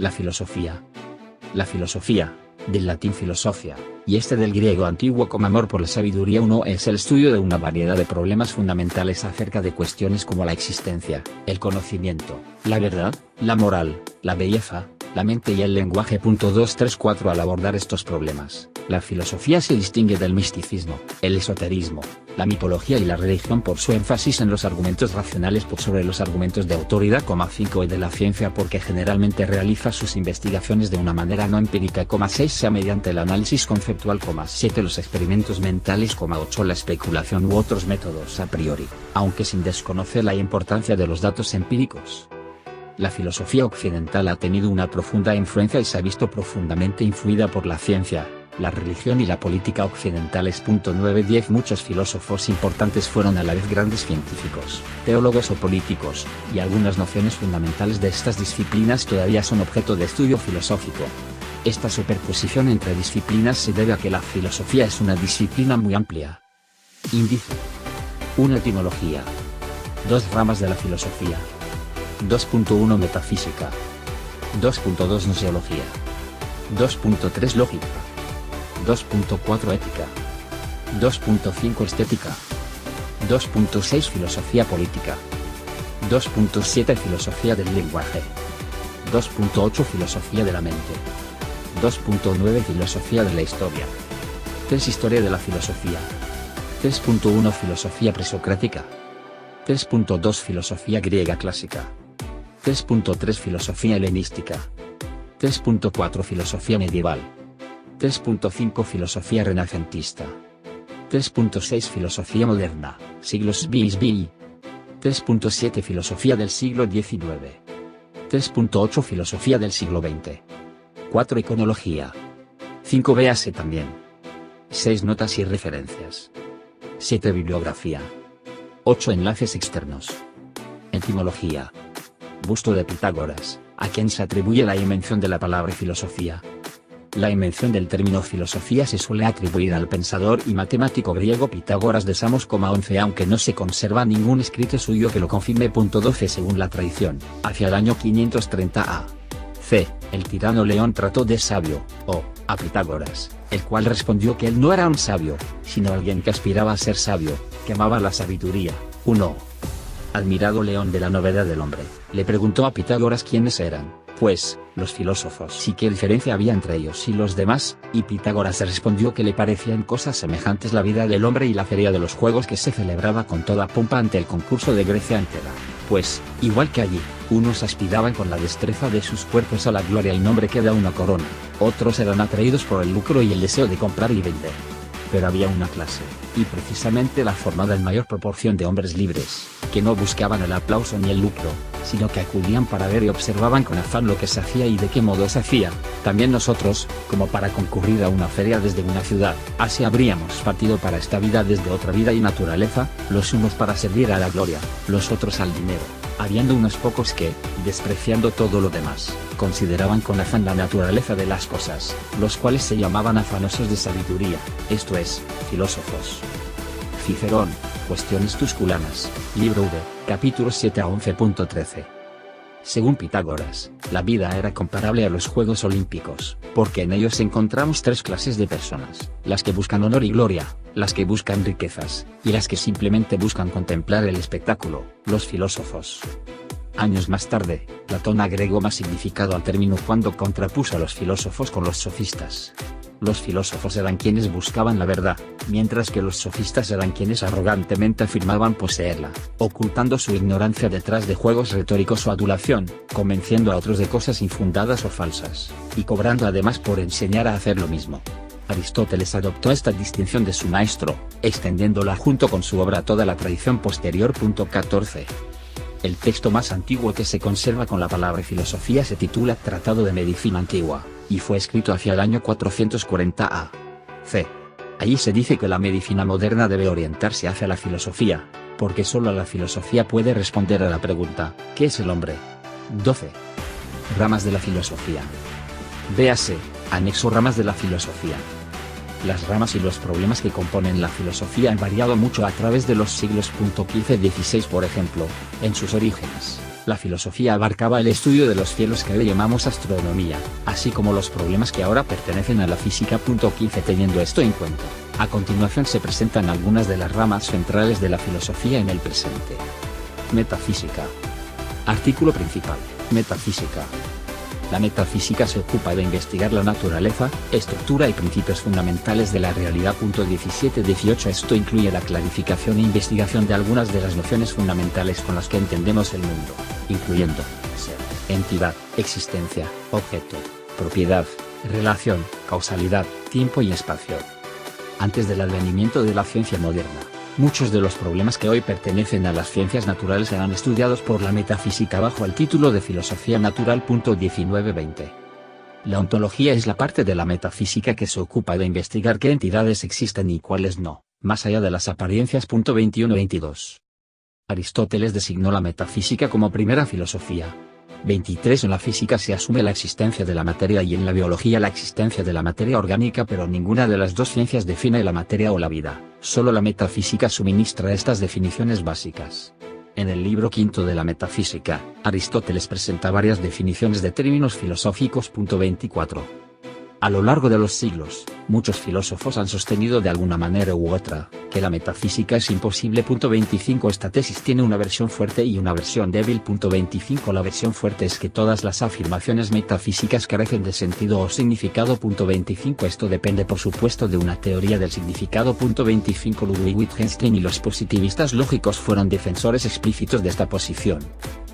La filosofía. La filosofía, del latín filosofia, y del griego antiguo como amor por la sabiduría uno es el estudio de una variedad de problemas fundamentales acerca de cuestiones como la existencia, el conocimiento, la verdad, la moral, la belleza, la mente y el lenguaje. 234 Al abordar estos problemas, la filosofía se distingue del misticismo, el esoterismo, la mitología y la religión por su énfasis en los argumentos racionales por sobre los argumentos de autoridad. 5 Y de la ciencia porque generalmente realiza sus investigaciones de una manera no empírica. 6 Sea mediante el análisis conceptual. 7 Los experimentos mentales. 8 La especulación u otros métodos a priori, aunque sin desconocer la importancia de los datos empíricos. La filosofía occidental ha tenido una profunda influencia y se ha visto profundamente influida por la ciencia, la religión y la política occidentales. 9-10 Muchos filósofos importantes fueron a la vez grandes científicos, teólogos o políticos, y algunas nociones fundamentales de estas disciplinas todavía son objeto de estudio filosófico. Esta superposición entre disciplinas se debe a que la filosofía es una disciplina muy amplia. Índice. 1 Etimología. 2 Ramas de la filosofía. 2.1 Metafísica. 2.2 Gnoseología. 2.3 Lógica. 2.4 Ética. 2.5 Estética. 2.6 Filosofía política. 2.7 Filosofía del lenguaje. 2.8 Filosofía de la mente. 2.9 Filosofía de la historia. 3 Historia de la filosofía. 3.1 Filosofía presocrática. 3.2 Filosofía griega clásica. 3.3 Filosofía helenística. 3.4 Filosofía medieval. 3.5 Filosofía renacentista. 3.6 Filosofía moderna, siglos BSB. 3.7 Filosofía del siglo XIX. 3.8 Filosofía del siglo XX. 4 Iconología. 5 Véase también. 6 Notas y referencias. 7 Bibliografía. 8 Enlaces externos. Etimología. Busto de Pitágoras, a quien se atribuye la invención de la palabra filosofía. La invención del término filosofía se suele atribuir al pensador y matemático griego Pitágoras de Samos. 11 Aunque no se conserva ningún escrito suyo que lo confirme. 12 Según la tradición, hacia el año 530 a.C., el tirano León trató de sabio, a Pitágoras, el cual respondió que él no era un sabio, sino alguien que aspiraba a ser sabio, que amaba la sabiduría. 1. Admirado León de la novedad del hombre, le preguntó a Pitágoras quiénes eran, pues, los filósofos y qué diferencia había entre ellos y los demás, y Pitágoras respondió que le parecían cosas semejantes la vida del hombre y la feria de los juegos que se celebraba con toda pompa ante el concurso de Grecia entera, pues, igual que allí, unos aspiraban con la destreza de sus cuerpos a la gloria y nombre que da una corona, otros eran atraídos por el lucro y el deseo de comprar y vender. Pero había una clase, y precisamente la formada en mayor proporción de hombres libres, que no buscaban el aplauso ni el lucro, sino que acudían para ver y observaban con afán lo que se hacía y de qué modo se hacía. También nosotros, como para concurrir a una feria desde una ciudad, así habríamos partido para esta vida desde otra vida y naturaleza, los unos para servir a la gloria, los otros al dinero, habiendo unos pocos que, despreciando todo lo demás, consideraban con afán la naturaleza de las cosas, los cuales se llamaban afanosos de sabiduría, esto es, filósofos. Cicerón, Cuestiones Tusculanas, libro V, capítulos 7 a 11.13. Según Pitágoras, la vida era comparable a los Juegos Olímpicos, porque en ellos encontramos 3 clases de personas, las que buscan honor y gloria, las que buscan riquezas, y las que simplemente buscan contemplar el espectáculo, los filósofos. Años más tarde, Platón agregó más significado al término cuando contrapuso a los filósofos con los sofistas. Los filósofos eran quienes buscaban la verdad, mientras que los sofistas eran quienes arrogantemente afirmaban poseerla, ocultando su ignorancia detrás de juegos retóricos o adulación, convenciendo a otros de cosas infundadas o falsas, y cobrando además por enseñar a hacer lo mismo. Aristóteles adoptó esta distinción de su maestro, extendiéndola junto con su obra a toda la tradición posterior. 14. El texto más antiguo que se conserva con la palabra filosofía se titula Tratado de Medicina Antigua, y fue escrito hacia el año 440 a.C. Allí se dice que la medicina moderna debe orientarse hacia la filosofía, porque solo la filosofía puede responder a la pregunta, ¿qué es el hombre? 12. Ramas de la filosofía. Véase, anexo Ramas de la filosofía. Las ramas y los problemas que componen la filosofía han variado mucho a través de los siglos. 15-16 Por ejemplo, en sus orígenes, La filosofía abarcaba el estudio de los cielos que hoy llamamos astronomía, así como los problemas que ahora pertenecen a la física. 15. Teniendo esto en cuenta, a continuación se presentan algunas de las ramas centrales de la filosofía en el presente. Metafísica. Artículo principal. Metafísica. La metafísica se ocupa de investigar la naturaleza, estructura y principios fundamentales de la realidad. 17-18. Esto incluye la clarificación e investigación de algunas de las nociones fundamentales con las que entendemos el mundo, incluyendo ser, entidad, existencia, objeto, propiedad, relación, causalidad, tiempo y espacio. Antes del advenimiento de la ciencia moderna, muchos de los problemas que hoy pertenecen a las ciencias naturales eran estudiados por la metafísica bajo el título de filosofía natural. 19-20. La ontología es la parte de la metafísica que se ocupa de investigar qué entidades existen y cuáles no, más allá de las apariencias. 21-22. Aristóteles designó la metafísica como primera filosofía. 23. En la física se asume la existencia de la materia y en la biología la existencia de la materia orgánica, pero ninguna de las dos ciencias define la materia o la vida, solo la metafísica suministra estas definiciones básicas. En el libro quinto de la metafísica, Aristóteles presenta varias definiciones de términos filosóficos. 24. A lo largo de los siglos, muchos filósofos han sostenido de alguna manera u otra, que la metafísica es imposible. 25. Esta tesis tiene una versión fuerte y una versión débil. 25. La versión fuerte es que todas las afirmaciones metafísicas carecen de sentido o significado. 25. Esto depende por supuesto de una teoría del significado. 25. Ludwig Wittgenstein y los positivistas lógicos fueron defensores explícitos de esta posición.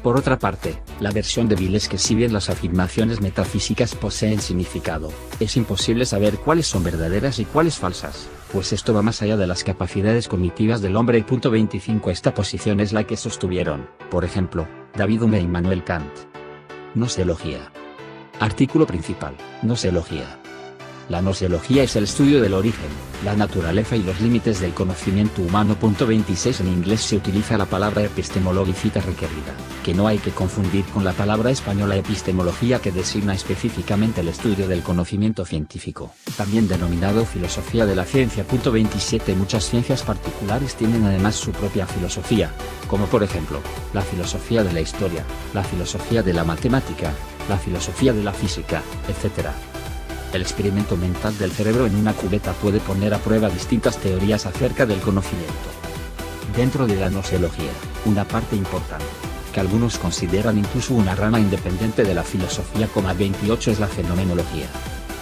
Por otra parte, la versión débil es que si bien las afirmaciones metafísicas poseen significado, es imposible saber cuáles son verdaderas y cuáles falsas, pues esto va más allá de las capacidades cognitivas del hombre. 25. Esta posición es la que sostuvieron, por ejemplo, David Hume e Immanuel Kant. Gnoseología. Artículo principal. Gnoseología. La gnoseología es el estudio del origen, la naturaleza y los límites del conocimiento humano. 26. En inglés se utiliza la palabra epistemología requerida, que no hay que confundir con la palabra española epistemología, que designa específicamente el estudio del conocimiento científico, también denominado filosofía de la ciencia. 27. Muchas ciencias particulares tienen además su propia filosofía, como por ejemplo, la filosofía de la historia, la filosofía de la matemática, la filosofía de la física, etc. El experimento mental del cerebro en una cubeta puede poner a prueba distintas teorías acerca del conocimiento. Dentro de la gnoseología, una parte importante, que algunos consideran incluso una rama independiente de la filosofía. 28. Es la fenomenología.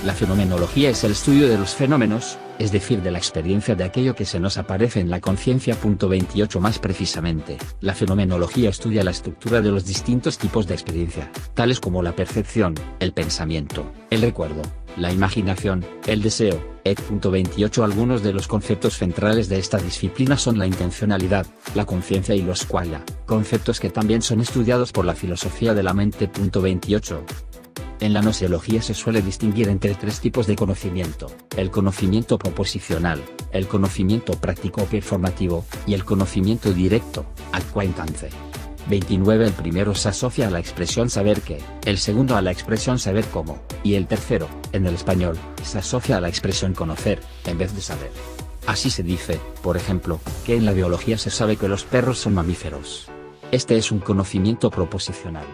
La fenomenología es el estudio de los fenómenos, es decir, de la experiencia de aquello que se nos aparece en la conciencia. 28. Más precisamente, la fenomenología estudia la estructura de los distintos tipos de experiencia, tales como la percepción, el pensamiento, el recuerdo, la imaginación, el deseo, etc. 28. Algunos de los conceptos centrales de esta disciplina son la intencionalidad, la conciencia y los qualia, conceptos que también son estudiados por la filosofía de la mente. 28. En la gnoseología se suele distinguir entre tres tipos de conocimiento: el conocimiento proposicional, el conocimiento práctico o performativo, y el conocimiento directo, acquaintance. 29. El primero se asocia a la expresión saber qué, el segundo a la expresión saber cómo, y el tercero, en el español, se asocia a la expresión conocer, en vez de saber. Así se dice, por ejemplo, que en la biología se sabe que los perros son mamíferos. Este es un conocimiento proposicional.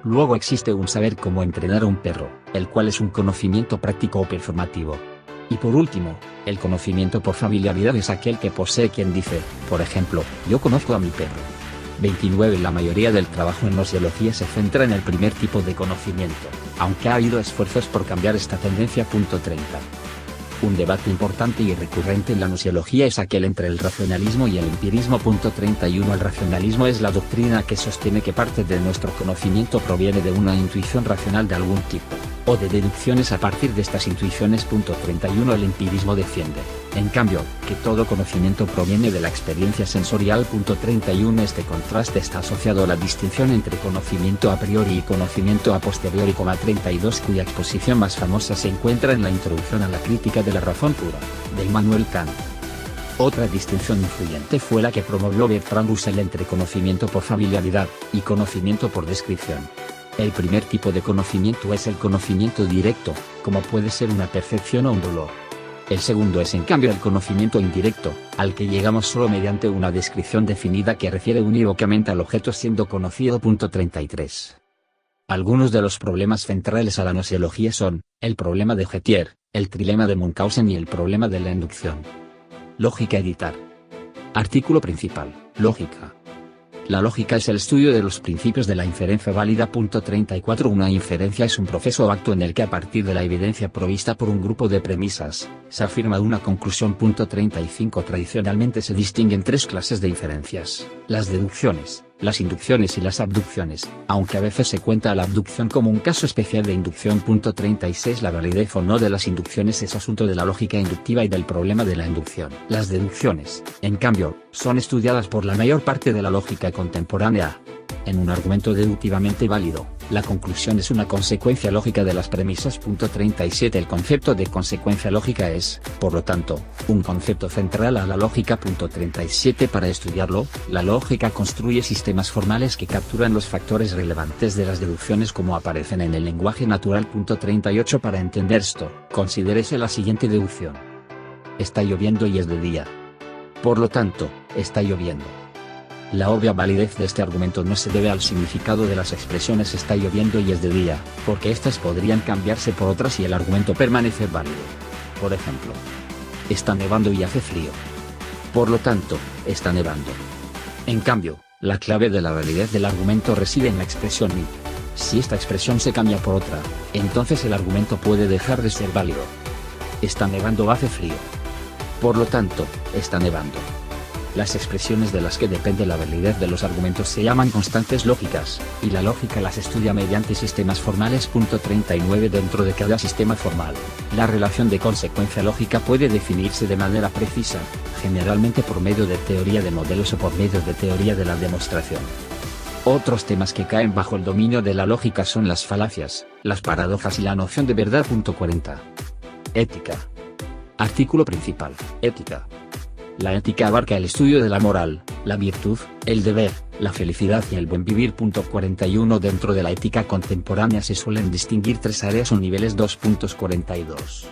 Luego existe un saber cómo entrenar a un perro, el cual es un conocimiento práctico o performativo. Y por último, el conocimiento por familiaridad es aquel que posee quien dice, por ejemplo, yo conozco a mi perro. 29. La mayoría del trabajo en gnoseología se centra en el primer tipo de conocimiento, aunque ha habido esfuerzos por cambiar esta tendencia. 30. Un debate importante y recurrente en la gnoseología es aquel entre el racionalismo y el empirismo. 31. El racionalismo es la doctrina que sostiene que parte de nuestro conocimiento proviene de una intuición racional de algún tipo, o de deducciones a partir de estas intuiciones. 31. El empirismo defiende, en cambio, que todo conocimiento proviene de la experiencia sensorial. 31. Este contraste está asociado a la distinción entre conocimiento a priori y conocimiento a posteriori. 32. Cuya exposición más famosa se encuentra en la Introducción a la Crítica de la Razón Pura, de Immanuel Kant. Otra distinción influyente fue la que promovió Bertrand Russell entre conocimiento por familiaridad y conocimiento por descripción. El primer tipo de conocimiento es el conocimiento directo, como puede ser una percepción o un dolor. El segundo es en cambio el conocimiento indirecto, al que llegamos solo mediante una descripción definida que refiere unívocamente al objeto siendo conocido. 33. Algunos de los problemas centrales a la gnoseología son, el problema de Gettier, el trilema de Munchausen y el problema de la inducción. Lógica editar. Artículo principal, lógica. La lógica es el estudio de los principios de la inferencia válida. 34. Una inferencia es un proceso o acto en el que a partir de la evidencia provista por un grupo de premisas, se afirma una conclusión. 35. Tradicionalmente se distinguen tres clases de inferencias, las deducciones, las inducciones y las abducciones, aunque a veces se cuenta a la abducción como un caso especial de inducción. 36. La validez o no de las inducciones es asunto de la lógica inductiva y del problema de la inducción. Las deducciones, en cambio, son estudiadas por la mayor parte de la lógica contemporánea. En un argumento deductivamente válido, la conclusión es una consecuencia lógica de las premisas. 37. El concepto de consecuencia lógica es, por lo tanto, un concepto central a la lógica. 37. Para estudiarlo, la lógica construye sistemas formales que capturan los factores relevantes de las deducciones como aparecen en el lenguaje natural. 38. Para entender esto, considérese la siguiente deducción. Está lloviendo y es de día. Por lo tanto, está lloviendo. La obvia validez de este argumento no se debe al significado de las expresiones está lloviendo y es de día, porque éstas podrían cambiarse por otras y el argumento permanece válido. Por ejemplo, está nevando y hace frío. Por lo tanto, está nevando. En cambio, la clave de la validez del argumento reside en la expresión y. Si esta expresión se cambia por otra, entonces el argumento puede dejar de ser válido. Está nevando o hace frío. Por lo tanto, está nevando. Las expresiones de las que depende la validez de los argumentos se llaman constantes lógicas, y la lógica las estudia mediante sistemas formales. 39. Dentro de cada sistema formal, la relación de consecuencia lógica puede definirse de manera precisa, generalmente por medio de teoría de modelos o por medio de teoría de la demostración. Otros temas que caen bajo el dominio de la lógica son las falacias, las paradojas y la noción de verdad. 40. Ética. Artículo principal, ética. La ética abarca el estudio de la moral, la virtud, el deber, la felicidad y el buen vivir. 41. Dentro de la ética contemporánea se suelen distinguir tres áreas o niveles. 2.42.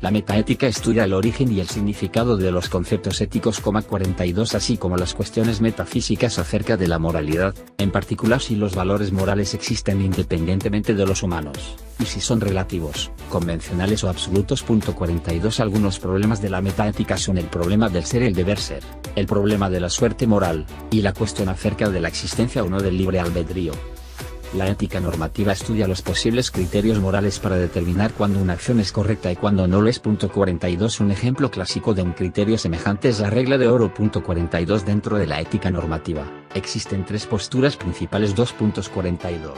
La metaética estudia el origen y el significado de los conceptos éticos. 42. Así como las cuestiones metafísicas acerca de la moralidad, en particular si los valores morales existen independientemente de los humanos, y si son relativos, convencionales o absolutos. 42. Algunos problemas de la metaética son el problema del ser y el deber ser, el problema de la suerte moral, y la cuestión acerca de la existencia o no del libre albedrío. La ética normativa estudia los posibles criterios morales para determinar cuándo una acción es correcta y cuándo no lo es. 42. Un ejemplo clásico de un criterio semejante es la regla de oro. 42. Dentro de la ética normativa, existen tres posturas principales. 2.42.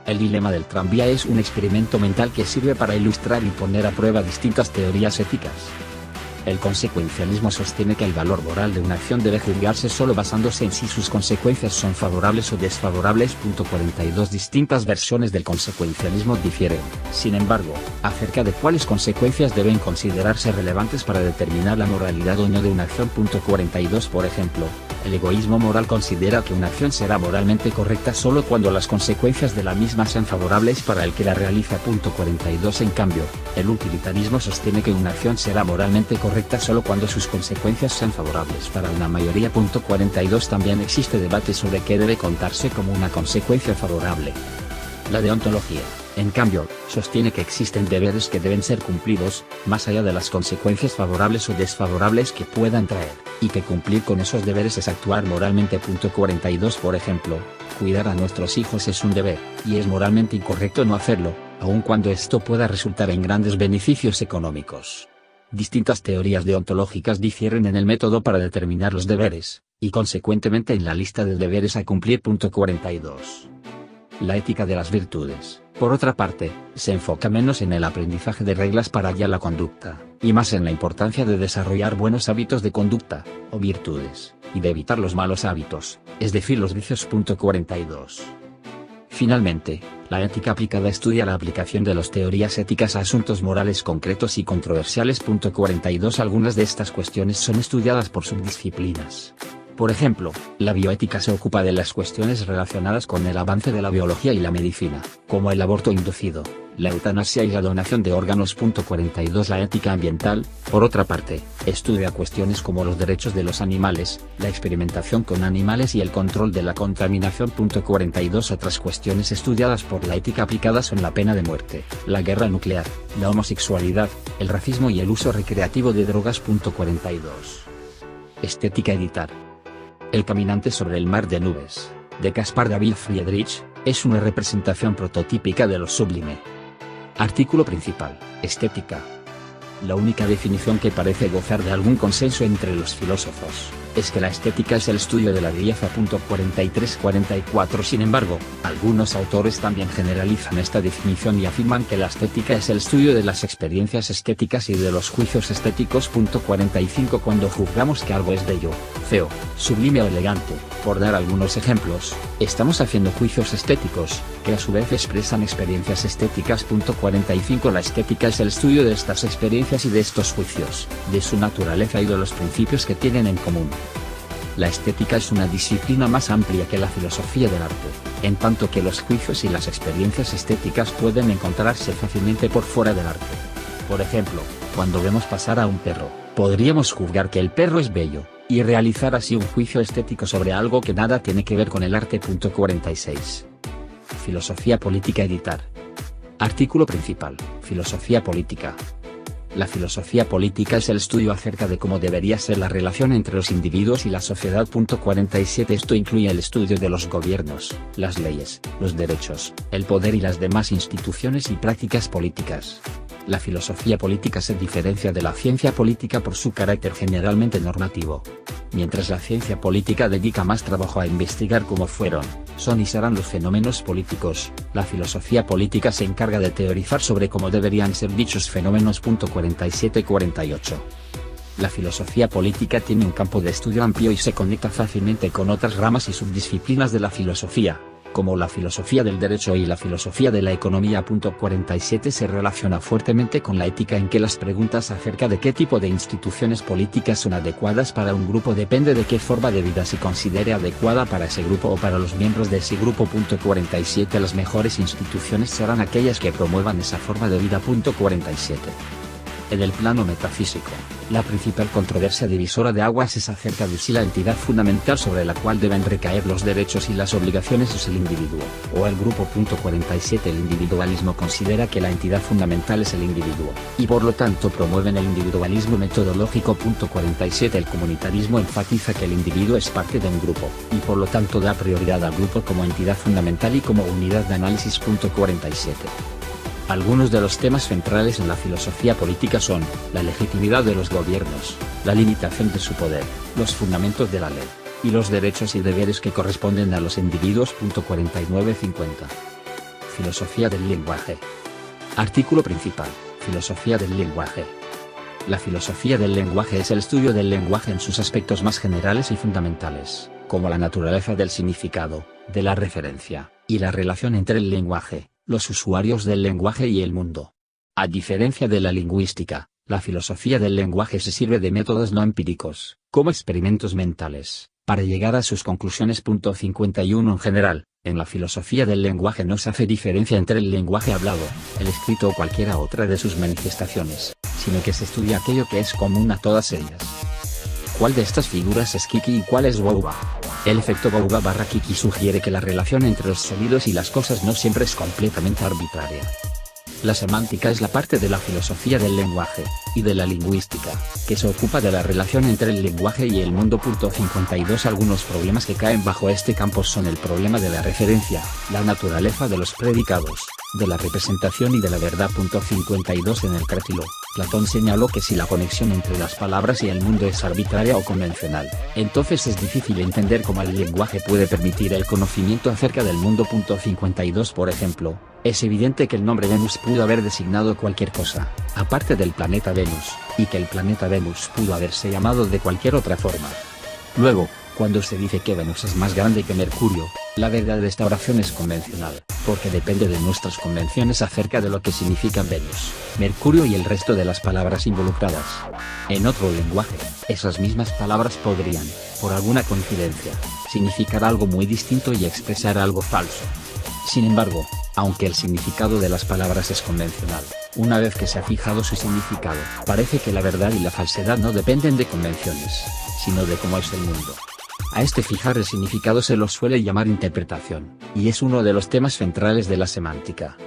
El dilema del tranvía es un experimento mental que sirve para ilustrar y poner a prueba distintas teorías éticas. El consecuencialismo sostiene que el valor moral de una acción debe juzgarse solo basándose en si sus consecuencias son favorables o desfavorables. 42. Distintas versiones del consecuencialismo difieren, sin embargo, acerca de cuáles consecuencias deben considerarse relevantes para determinar la moralidad o no de una acción. 42. Por ejemplo, el egoísmo moral considera que una acción será moralmente correcta solo cuando las consecuencias de la misma sean favorables para el que la realiza. 42. En cambio, el utilitarismo sostiene que una acción será moralmente correcta solo cuando sus consecuencias sean favorables para una mayoría. 42. También existe debate sobre qué debe contarse como una consecuencia favorable. La deontología, en cambio, sostiene que existen deberes que deben ser cumplidos, más allá de las consecuencias favorables o desfavorables que puedan traer, y que cumplir con esos deberes es actuar moralmente. 42. Por ejemplo, cuidar a nuestros hijos es un deber, y es moralmente incorrecto no hacerlo, aun cuando esto pueda resultar en grandes beneficios económicos. Distintas teorías deontológicas difieren en el método para determinar los deberes, y consecuentemente en la lista de deberes a cumplir. 42. La ética de las virtudes, por otra parte, se enfoca menos en el aprendizaje de reglas para guiar la conducta, y más en la importancia de desarrollar buenos hábitos de conducta, o virtudes, y de evitar los malos hábitos, es decir los vicios. 42. Finalmente, la ética aplicada estudia la aplicación de las teorías éticas a asuntos morales concretos y controversiales. 42. Algunas de estas cuestiones son estudiadas por subdisciplinas. Por ejemplo, la bioética se ocupa de las cuestiones relacionadas con el avance de la biología y la medicina, como el aborto inducido, la eutanasia y la donación de órganos. 42. La ética ambiental, por otra parte, estudia cuestiones como los derechos de los animales, la experimentación con animales y el control de la contaminación. 42. Otras cuestiones estudiadas por la ética aplicada son la pena de muerte, la guerra nuclear, la homosexualidad, el racismo y el uso recreativo de drogas. 42. Estética editar. El caminante sobre el mar de nubes, de Caspar David Friedrich, es una representación prototípica de lo sublime. Artículo principal, estética. La única definición que parece gozar de algún consenso entre los filósofos, es que la estética es el estudio de la belleza. 43-44. Sin embargo, algunos autores también generalizan esta definición y afirman que la estética es el estudio de las experiencias estéticas y de los juicios estéticos. 45. Cuando juzgamos que algo es bello, feo, sublime o elegante, por dar algunos ejemplos, estamos haciendo juicios estéticos, que a su vez expresan experiencias estéticas. 45. La estética es el estudio de estas experiencias y de estos juicios, de su naturaleza y de los principios que tienen en común. La estética es una disciplina más amplia que la filosofía del arte, en tanto que los juicios y las experiencias estéticas pueden encontrarse fácilmente por fuera del arte. Por ejemplo, cuando vemos pasar a un perro, podríamos juzgar que el perro es bello, y realizar así un juicio estético sobre algo que nada tiene que ver con el arte. 46. Filosofía política editar. Artículo principal, filosofía política. La filosofía política es el estudio acerca de cómo debería ser la relación entre los individuos y la sociedad. 47. Esto incluye el estudio de los gobiernos, las leyes, los derechos, el poder y las demás instituciones y prácticas políticas. La filosofía política se diferencia de la ciencia política por su carácter generalmente normativo. Mientras la ciencia política dedica más trabajo a investigar cómo fueron, son y serán los fenómenos políticos, la filosofía política se encarga de teorizar sobre cómo deberían ser dichos fenómenos. 47-48. La filosofía política tiene un campo de estudio amplio y se conecta fácilmente con otras ramas y subdisciplinas de la filosofía, como la filosofía del derecho y la filosofía de la economía. 47 Se relaciona fuertemente con la ética, en que las preguntas acerca de qué tipo de instituciones políticas son adecuadas para un grupo depende de qué forma de vida se considere adecuada para ese grupo o para los miembros de ese grupo. 47 Las mejores instituciones serán aquellas que promuevan esa forma de vida. 47 En el plano metafísico, la principal controversia divisora de aguas es acerca de si la entidad fundamental sobre la cual deben recaer los derechos y las obligaciones es el individuo, o el grupo. 47 El individualismo considera que la entidad fundamental es el individuo, y por lo tanto promueven el individualismo metodológico. 47 El comunitarismo enfatiza que el individuo es parte de un grupo, y por lo tanto da prioridad al grupo como entidad fundamental y como unidad de análisis. 47 Algunos de los temas centrales en la filosofía política son, la legitimidad de los gobiernos, la limitación de su poder, los fundamentos de la ley, y los derechos y deberes que corresponden a los individuos. 49-50 Filosofía del lenguaje. Artículo principal, filosofía del lenguaje. La filosofía del lenguaje es el estudio del lenguaje en sus aspectos más generales y fundamentales, como la naturaleza del significado, de la referencia, y la relación entre el lenguaje, los usuarios del lenguaje y el mundo. A diferencia de la lingüística, la filosofía del lenguaje se sirve de métodos no empíricos, como experimentos mentales, para llegar a sus conclusiones. 51 En general, en la filosofía del lenguaje no se hace diferencia entre el lenguaje hablado, el escrito o cualquiera otra de sus manifestaciones, sino que se estudia aquello que es común a todas ellas. ¿Cuál de estas figuras es Kiki y cuál es Wauba? El efecto Wauba/Kiki sugiere que la relación entre los sonidos y las cosas no siempre es completamente arbitraria. La semántica es la parte de la filosofía del lenguaje, y de la lingüística, que se ocupa de la relación entre el lenguaje y el mundo. 52 Algunos problemas que caen bajo este campo son el problema de la referencia, la naturaleza de los predicados, de la representación y de la verdad. 52 En el Cratilo, Platón señaló que si la conexión entre las palabras y el mundo es arbitraria o convencional, entonces es difícil entender cómo el lenguaje puede permitir el conocimiento acerca del mundo. 52 Por ejemplo, es evidente que el nombre Venus pudo haber designado cualquier cosa, aparte del planeta Venus, y que el planeta Venus pudo haberse llamado de cualquier otra forma. Luego, Cuando se dice que Venus es más grande que Mercurio, la verdad de esta oración es convencional, porque depende de nuestras convenciones acerca de lo que significan Venus, Mercurio y el resto de las palabras involucradas. En otro lenguaje, esas mismas palabras podrían, por alguna coincidencia, significar algo muy distinto y expresar algo falso. Sin embargo, aunque el significado de las palabras es convencional, una vez que se ha fijado su significado, parece que la verdad y la falsedad no dependen de convenciones, sino de cómo es el mundo. A este fijar el significado se lo suele llamar interpretación, y es uno de los temas centrales de la semántica.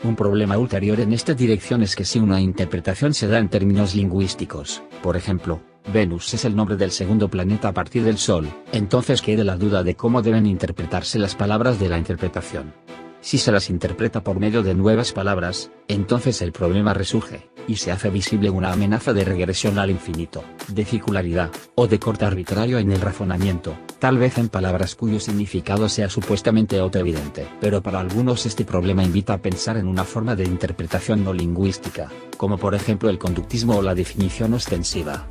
Un problema ulterior en esta dirección es que si una interpretación se da en términos lingüísticos, por ejemplo, Venus es el nombre del segundo planeta a partir del Sol, entonces queda la duda de cómo deben interpretarse las palabras de la interpretación. Si se las interpreta por medio de nuevas palabras, entonces el problema resurge, y se hace visible una amenaza de regresión al infinito, de circularidad, o de corte arbitrario en el razonamiento, tal vez en palabras cuyo significado sea supuestamente autoevidente. Pero para algunos este problema invita a pensar en una forma de interpretación no lingüística, como por ejemplo el conductismo o la definición ostensiva.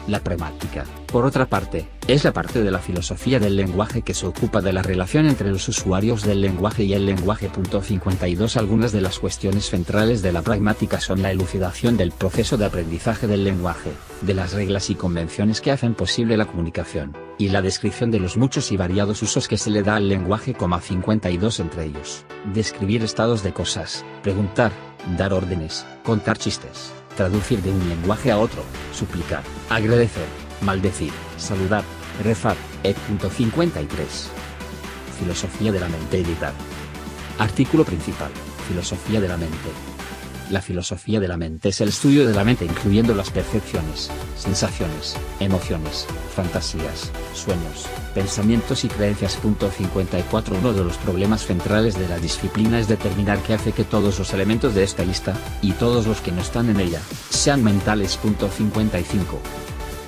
La pragmática, por otra parte, es la parte de la filosofía del lenguaje que se ocupa de la relación entre los usuarios del lenguaje y el lenguaje. 52 Algunas de las cuestiones centrales de la pragmática son la elucidación del proceso de aprendizaje del lenguaje, de las reglas y convenciones que hacen posible la comunicación, y la descripción de los muchos y variados usos que se le da al lenguaje. 52 Entre ellos, describir estados de cosas, preguntar, dar órdenes, contar chistes, traducir de un lenguaje a otro, suplicar, agradecer, maldecir, saludar, rezar, etc. 53. Filosofía de la mente. Editar. Artículo principal. Filosofía de la mente. La filosofía de la mente es el estudio de la mente incluyendo las percepciones, sensaciones, emociones, fantasías, sueños, pensamientos y creencias. 54 Uno de los problemas centrales de la disciplina es determinar qué hace que todos los elementos de esta lista, y todos los que no están en ella, sean mentales. 55.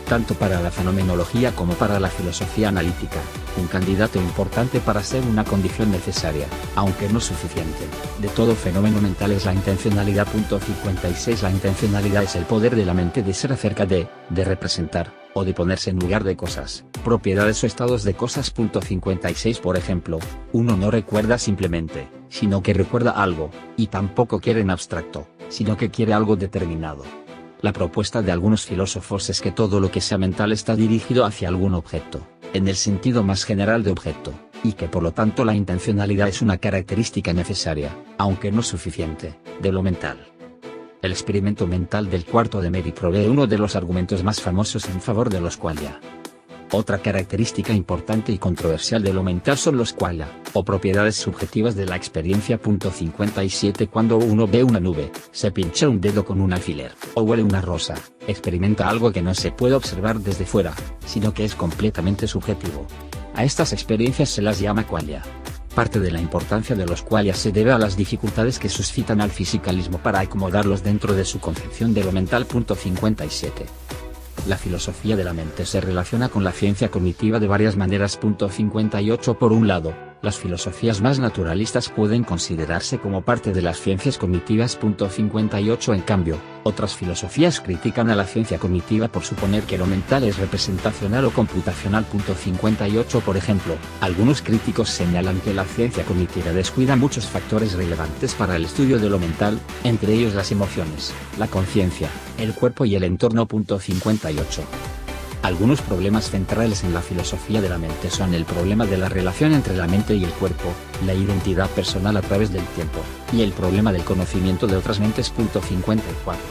Tanto para la fenomenología como para la filosofía analítica, un candidato importante para ser una condición necesaria, aunque no suficiente, de todo fenómeno mental es la intencionalidad. 56 La intencionalidad es el poder de la mente de ser acerca de representar, o de ponerse en lugar de cosas, propiedades o estados de cosas. 56 Por ejemplo, uno no recuerda simplemente, sino que recuerda algo, y tampoco quiere en abstracto, sino que quiere algo determinado. La propuesta de algunos filósofos es que todo lo que sea mental está dirigido hacia algún objeto, en el sentido más general de objeto, y que por lo tanto la intencionalidad es una característica necesaria, aunque no suficiente, de lo mental. El experimento mental del cuarto de Mary provee uno de los argumentos más famosos en favor de los qualia. Otra característica importante y controversial de lo mental son los qualia, o propiedades subjetivas de la experiencia. 57 Cuando uno ve una nube, se pincha un dedo con un alfiler, o huele una rosa, experimenta algo que no se puede observar desde fuera, sino que es completamente subjetivo. A estas experiencias se las llama qualia. Parte de la importancia de los qualia se debe a las dificultades que suscitan al fisicalismo para acomodarlos dentro de su concepción de lo mental. 57. La filosofía de la mente se relaciona con la ciencia cognitiva de varias maneras. 58 Por un lado, las filosofías más naturalistas pueden considerarse como parte de las ciencias cognitivas. 58 En cambio, otras filosofías critican a la ciencia cognitiva por suponer que lo mental es representacional o computacional. 58 Por ejemplo, algunos críticos señalan que la ciencia cognitiva descuida muchos factores relevantes para el estudio de lo mental, entre ellos las emociones, la conciencia, el cuerpo y el entorno. 58. Algunos problemas centrales en la filosofía de la mente son el problema de la relación entre la mente y el cuerpo, la identidad personal a través del tiempo, y el problema del conocimiento de otras mentes. 54.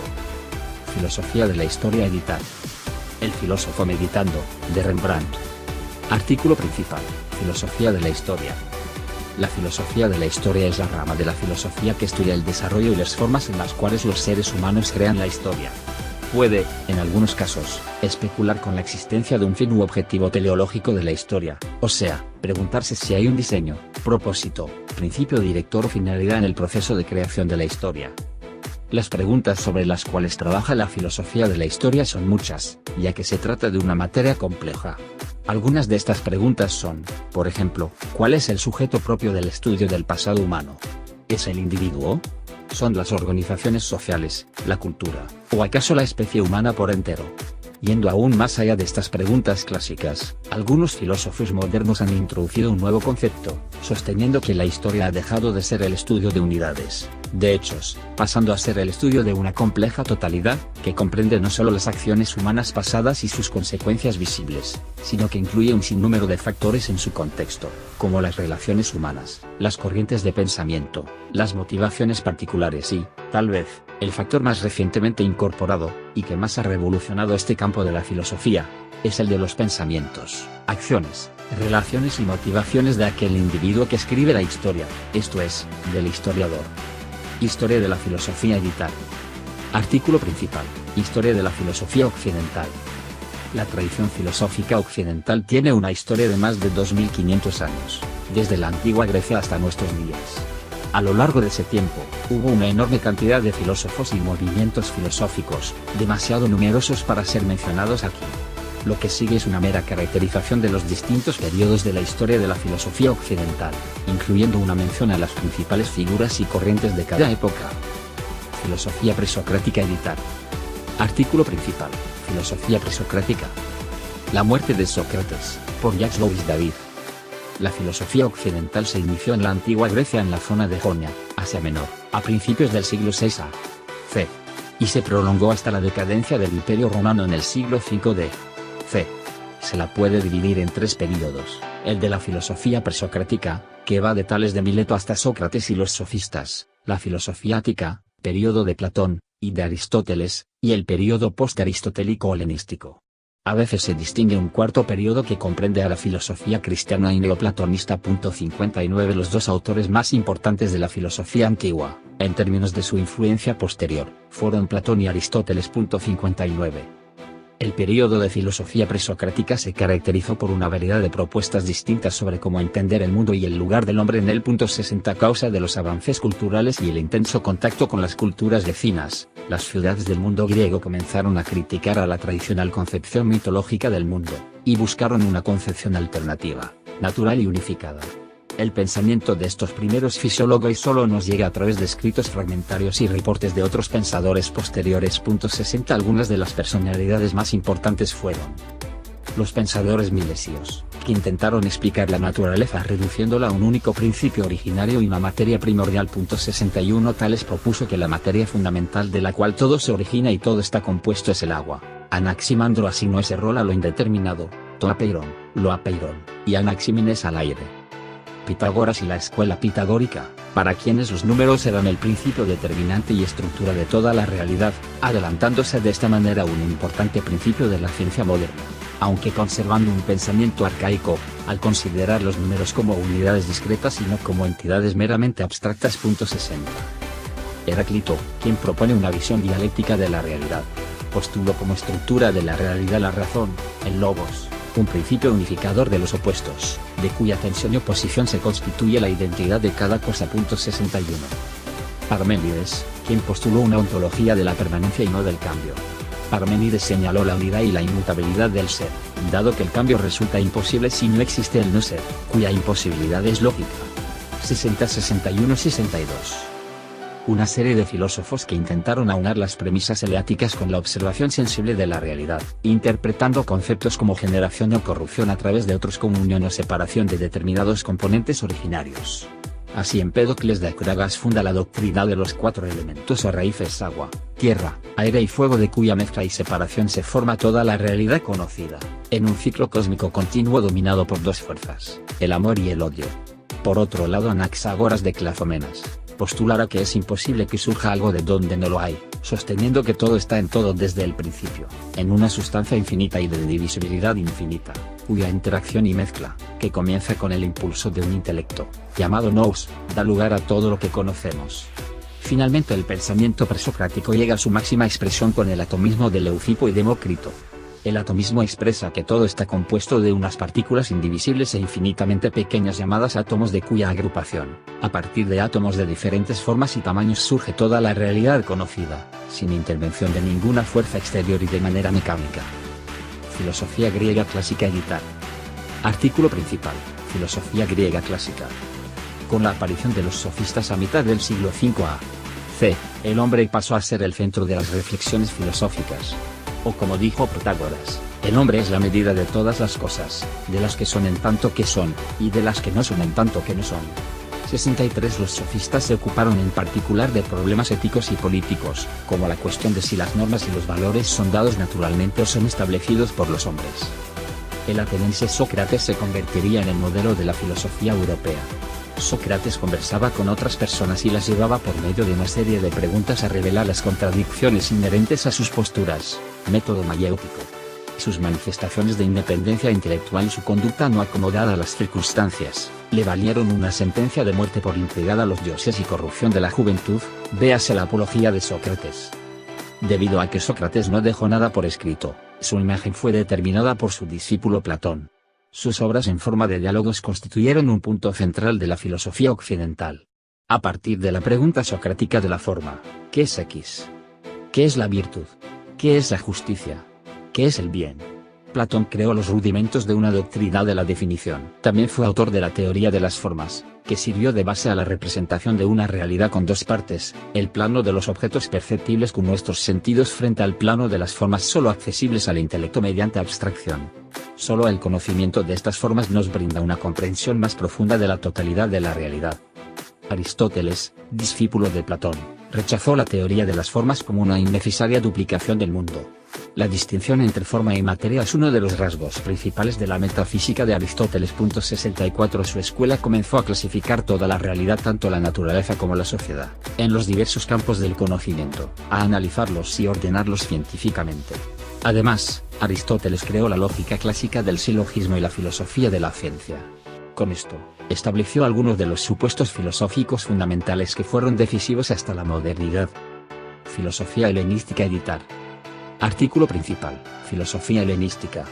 Filosofía de la historia. Editar. El filósofo meditando, de Rembrandt. Artículo principal. Filosofía de la historia. La filosofía de la historia es la rama de la filosofía que estudia el desarrollo y las formas en las cuales los seres humanos crean la historia. Puede, en algunos casos, especular con la existencia de un fin u objetivo teleológico de la historia, o sea, preguntarse si hay un diseño, propósito, principio director o finalidad en el proceso de creación de la historia. Las preguntas sobre las cuales trabaja la filosofía de la historia son muchas, ya que se trata de una materia compleja. Algunas de estas preguntas son, por ejemplo, ¿cuál es el sujeto propio del estudio del pasado humano? ¿Es el individuo? ¿Son las organizaciones sociales, la cultura, o acaso la especie humana por entero? Yendo aún más allá de estas preguntas clásicas, algunos filósofos modernos han introducido un nuevo concepto, sosteniendo que la historia ha dejado de ser el estudio de unidades, de hechos, pasando a ser el estudio de una compleja totalidad, que comprende no solo las acciones humanas pasadas y sus consecuencias visibles, sino que incluye un sinnúmero de factores en su contexto, como las relaciones humanas, las corrientes de pensamiento, las motivaciones particulares y, tal vez, el factor más recientemente incorporado, y que más ha revolucionado este campo de la filosofía, es el de los pensamientos, acciones, relaciones y motivaciones de aquel individuo que escribe la historia, esto es, del historiador. Historia de la filosofía editar. Artículo principal, Historia de la filosofía occidental. La tradición filosófica occidental tiene una historia de más de 2500 años, desde la antigua Grecia hasta nuestros días. A lo largo de ese tiempo, hubo una enorme cantidad de filósofos y movimientos filosóficos, demasiado numerosos para ser mencionados aquí. Lo que sigue es una mera caracterización de los distintos periodos de la historia de la filosofía occidental, incluyendo una mención a las principales figuras y corrientes de cada época. Filosofía presocrática editar. Artículo principal, Filosofía presocrática. La muerte de Sócrates, por Jacques Louis David. La filosofía occidental se inició en la antigua Grecia en la zona de Jonia, Asia Menor, a principios del siglo VI a.C. y se prolongó hasta la decadencia del Imperio Romano en el siglo V d.C. Se la puede dividir en tres períodos, el de la filosofía presocrática, que va de Tales de Mileto hasta Sócrates y los sofistas, la filosofía ática, período de Platón, y de Aristóteles, y el período post-aristotélico o helenístico. A veces se distingue un cuarto periodo que comprende a la filosofía cristiana y neoplatonista. 59 Los dos autores más importantes de la filosofía antigua, en términos de su influencia posterior, fueron Platón y Aristóteles. 59. El período de filosofía presocrática se caracterizó por una variedad de propuestas distintas sobre cómo entender el mundo y el lugar del hombre en él. 60 A causa de los avances culturales y el intenso contacto con las culturas vecinas, las ciudades del mundo griego comenzaron a criticar a la tradicional concepción mitológica del mundo, y buscaron una concepción alternativa, natural y unificada. El pensamiento de estos primeros fisiólogos solo nos llega a través de escritos fragmentarios y reportes de otros pensadores posteriores. 60 Algunas de las personalidades más importantes fueron los pensadores milesios, que intentaron explicar la naturaleza reduciéndola a un único principio originario y una materia primordial. 61 Tales propuso que la materia fundamental de la cual todo se origina y todo está compuesto es el agua. Anaximandro asignó ese rol a lo indeterminado, to apeiron, lo apeiron, y Anaxímenes al aire. Pitágoras y la escuela pitagórica, para quienes los números eran el principio determinante y estructura de toda la realidad, adelantándose de esta manera a un importante principio de la ciencia moderna, aunque conservando un pensamiento arcaico, al considerar los números como unidades discretas y no como entidades meramente abstractas. 60. Heráclito, quien propone una visión dialéctica de la realidad, postuló como estructura de la realidad la razón, el logos, un principio unificador de los opuestos, de cuya tensión y oposición se constituye la identidad de cada cosa. 61. Parménides, quien postuló una ontología de la permanencia y no del cambio. Parménides señaló la unidad y la inmutabilidad del ser, dado que el cambio resulta imposible si no existe el no ser, cuya imposibilidad es lógica. 60, 61, 62. Una serie de filósofos que intentaron aunar las premisas eleáticas con la observación sensible de la realidad, interpretando conceptos como generación o corrupción a través de otros como unión o separación de determinados componentes originarios. Así Empédocles de Acragas funda la doctrina de los cuatro elementos o raíces: agua, tierra, aire y fuego, de cuya mezcla y separación se forma toda la realidad conocida, en un ciclo cósmico continuo dominado por dos fuerzas, el amor y el odio. Por otro lado, Anaxágoras de Clazómenas postulara que es imposible que surja algo de donde no lo hay, sosteniendo que todo está en todo desde el principio, en una sustancia infinita y de divisibilidad infinita, cuya interacción y mezcla, que comienza con el impulso de un intelecto, llamado nous, da lugar a todo lo que conocemos. Finalmente, el pensamiento presocrático llega a su máxima expresión con el atomismo de Leucipo y Demócrito. El atomismo expresa que todo está compuesto de unas partículas indivisibles e infinitamente pequeñas llamadas átomos, de cuya agrupación, a partir de átomos de diferentes formas y tamaños, surge toda la realidad conocida, sin intervención de ninguna fuerza exterior y de manera mecánica. Filosofía griega clásica editar. Artículo principal, Filosofía griega clásica. Con la aparición de los sofistas a mitad del siglo V a.C., el hombre pasó a ser el centro de las reflexiones filosóficas. O como dijo Protágoras, el hombre es la medida de todas las cosas, de las que son en tanto que son, y de las que no son en tanto que no son. 63 Los sofistas se ocuparon en particular de problemas éticos y políticos, como la cuestión de si las normas y los valores son dados naturalmente o son establecidos por los hombres. El ateniense Sócrates se convertiría en el modelo de la filosofía europea. Sócrates conversaba con otras personas y las llevaba por medio de una serie de preguntas a revelar las contradicciones inherentes a sus posturas, método mayéutico. Sus manifestaciones de independencia intelectual y su conducta no acomodada a las circunstancias, le valieron una sentencia de muerte por intrigar a los dioses y corrupción de la juventud, véase la apología de Sócrates. Debido a que Sócrates no dejó nada por escrito, su imagen fue determinada por su discípulo Platón. Sus obras en forma de diálogos constituyeron un punto central de la filosofía occidental. A partir de la pregunta socrática de la forma, ¿qué es X? ¿Qué es la virtud? ¿Qué es la justicia? ¿Qué es el bien? Platón creó los rudimentos de una doctrina de la definición. También fue autor de la teoría de las formas, que sirvió de base a la representación de una realidad con dos partes, el plano de los objetos perceptibles con nuestros sentidos frente al plano de las formas solo accesibles al intelecto mediante abstracción. Solo el conocimiento de estas formas nos brinda una comprensión más profunda de la totalidad de la realidad. Aristóteles, discípulo de Platón, rechazó la teoría de las formas como una innecesaria duplicación del mundo. La distinción entre forma y materia es uno de los rasgos principales de la metafísica de Aristóteles. 64 Su escuela comenzó a clasificar toda la realidad, tanto la naturaleza como la sociedad, en los diversos campos del conocimiento, a analizarlos y ordenarlos científicamente. Además, Aristóteles creó la lógica clásica del silogismo y la filosofía de la ciencia. Con esto, estableció algunos de los supuestos filosóficos fundamentales que fueron decisivos hasta la modernidad. Filosofía helenística. Editar. Artículo principal, Filosofía helenística.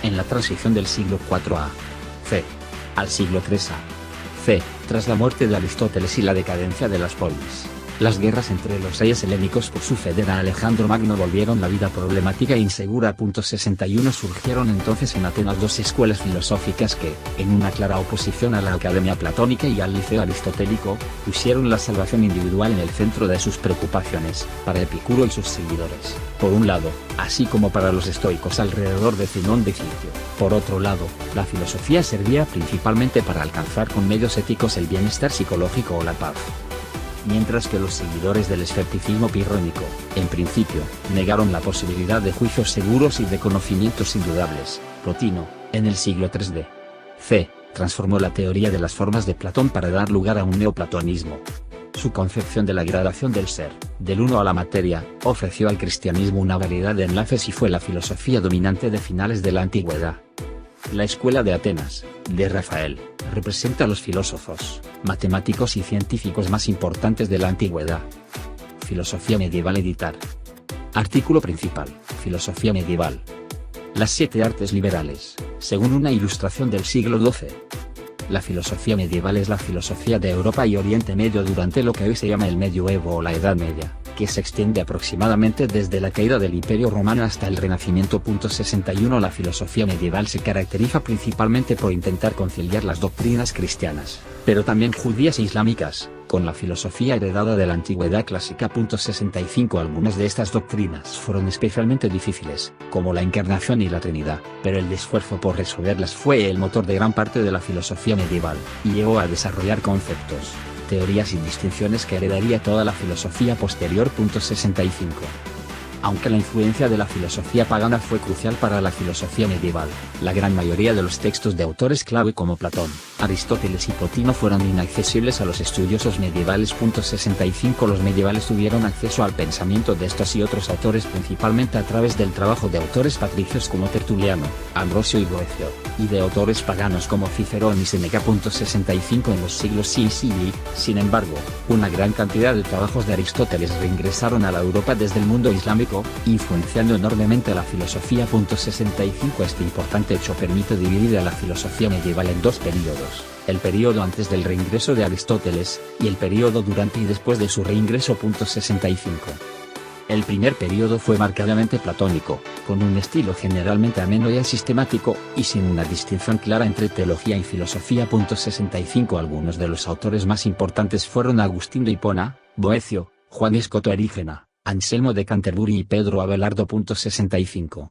En la transición del siglo IV a.C. al siglo III a.C., tras la muerte de Aristóteles y la decadencia de las polis, las guerras entre los reyes helénicos por suceder a Alejandro Magno volvieron la vida problemática e insegura. 61 Surgieron entonces en Atenas dos escuelas filosóficas que, en una clara oposición a la Academia Platónica y al Liceo Aristotélico, pusieron la salvación individual en el centro de sus preocupaciones, para Epicuro y sus seguidores, por un lado, así como para los estoicos alrededor de Zenón de Citio. Por otro lado, la filosofía servía principalmente para alcanzar con medios éticos el bienestar psicológico o la paz. Mientras que los seguidores del escepticismo pirrónico, en principio, negaron la posibilidad de juicios seguros y de conocimientos indudables. Plotino, en el siglo III d.C., transformó la teoría de las formas de Platón para dar lugar a un neoplatonismo. Su concepción de la gradación del ser, del uno a la materia, ofreció al cristianismo una variedad de enlaces y fue la filosofía dominante de finales de la antigüedad. La escuela de Atenas, de Rafael, representa a los filósofos, matemáticos y científicos más importantes de la antigüedad. Filosofía medieval. Editar. Artículo principal, Filosofía medieval. Las 7 artes liberales, según una ilustración del siglo XII. La filosofía medieval es la filosofía de Europa y Oriente Medio durante lo que hoy se llama el Medioevo o la Edad Media, que se extiende aproximadamente desde la caída del Imperio Romano hasta el Renacimiento. 61 La filosofía medieval se caracteriza principalmente por intentar conciliar las doctrinas cristianas, pero también judías e islámicas, con la filosofía heredada de la antigüedad clásica. 65 Algunas de estas doctrinas fueron especialmente difíciles, como la Encarnación y la Trinidad, pero el esfuerzo por resolverlas fue el motor de gran parte de la filosofía medieval, y llegó a desarrollar conceptos, teorías y distinciones que heredaría toda la filosofía posterior. 65 Aunque la influencia de la filosofía pagana fue crucial para la filosofía medieval, la gran mayoría de los textos de autores clave como Platón, Aristóteles y Plotino fueron inaccesibles a los estudiosos medievales. 65 Los medievales tuvieron acceso al pensamiento de estos y otros autores principalmente a través del trabajo de autores patricios como Tertuliano, Ambrosio y Boecio, y de autores paganos como Cicerón y Séneca. 65 En los siglos VI y VII, sin embargo, una gran cantidad de trabajos de Aristóteles reingresaron a la Europa desde el mundo islámico, influenciando enormemente a la filosofía. 65 Este importante hecho permite dividir a la filosofía medieval en dos períodos: el período antes del reingreso de Aristóteles, y el período durante y después de su reingreso. 65 El primer período fue marcadamente platónico, con un estilo generalmente ameno y asistemático, y sin una distinción clara entre teología y filosofía. 65 Algunos de los autores más importantes fueron Agustín de Hipona, Boecio, Juan Escoto Erígena, Anselmo de Canterbury y Pedro Abelardo. 65.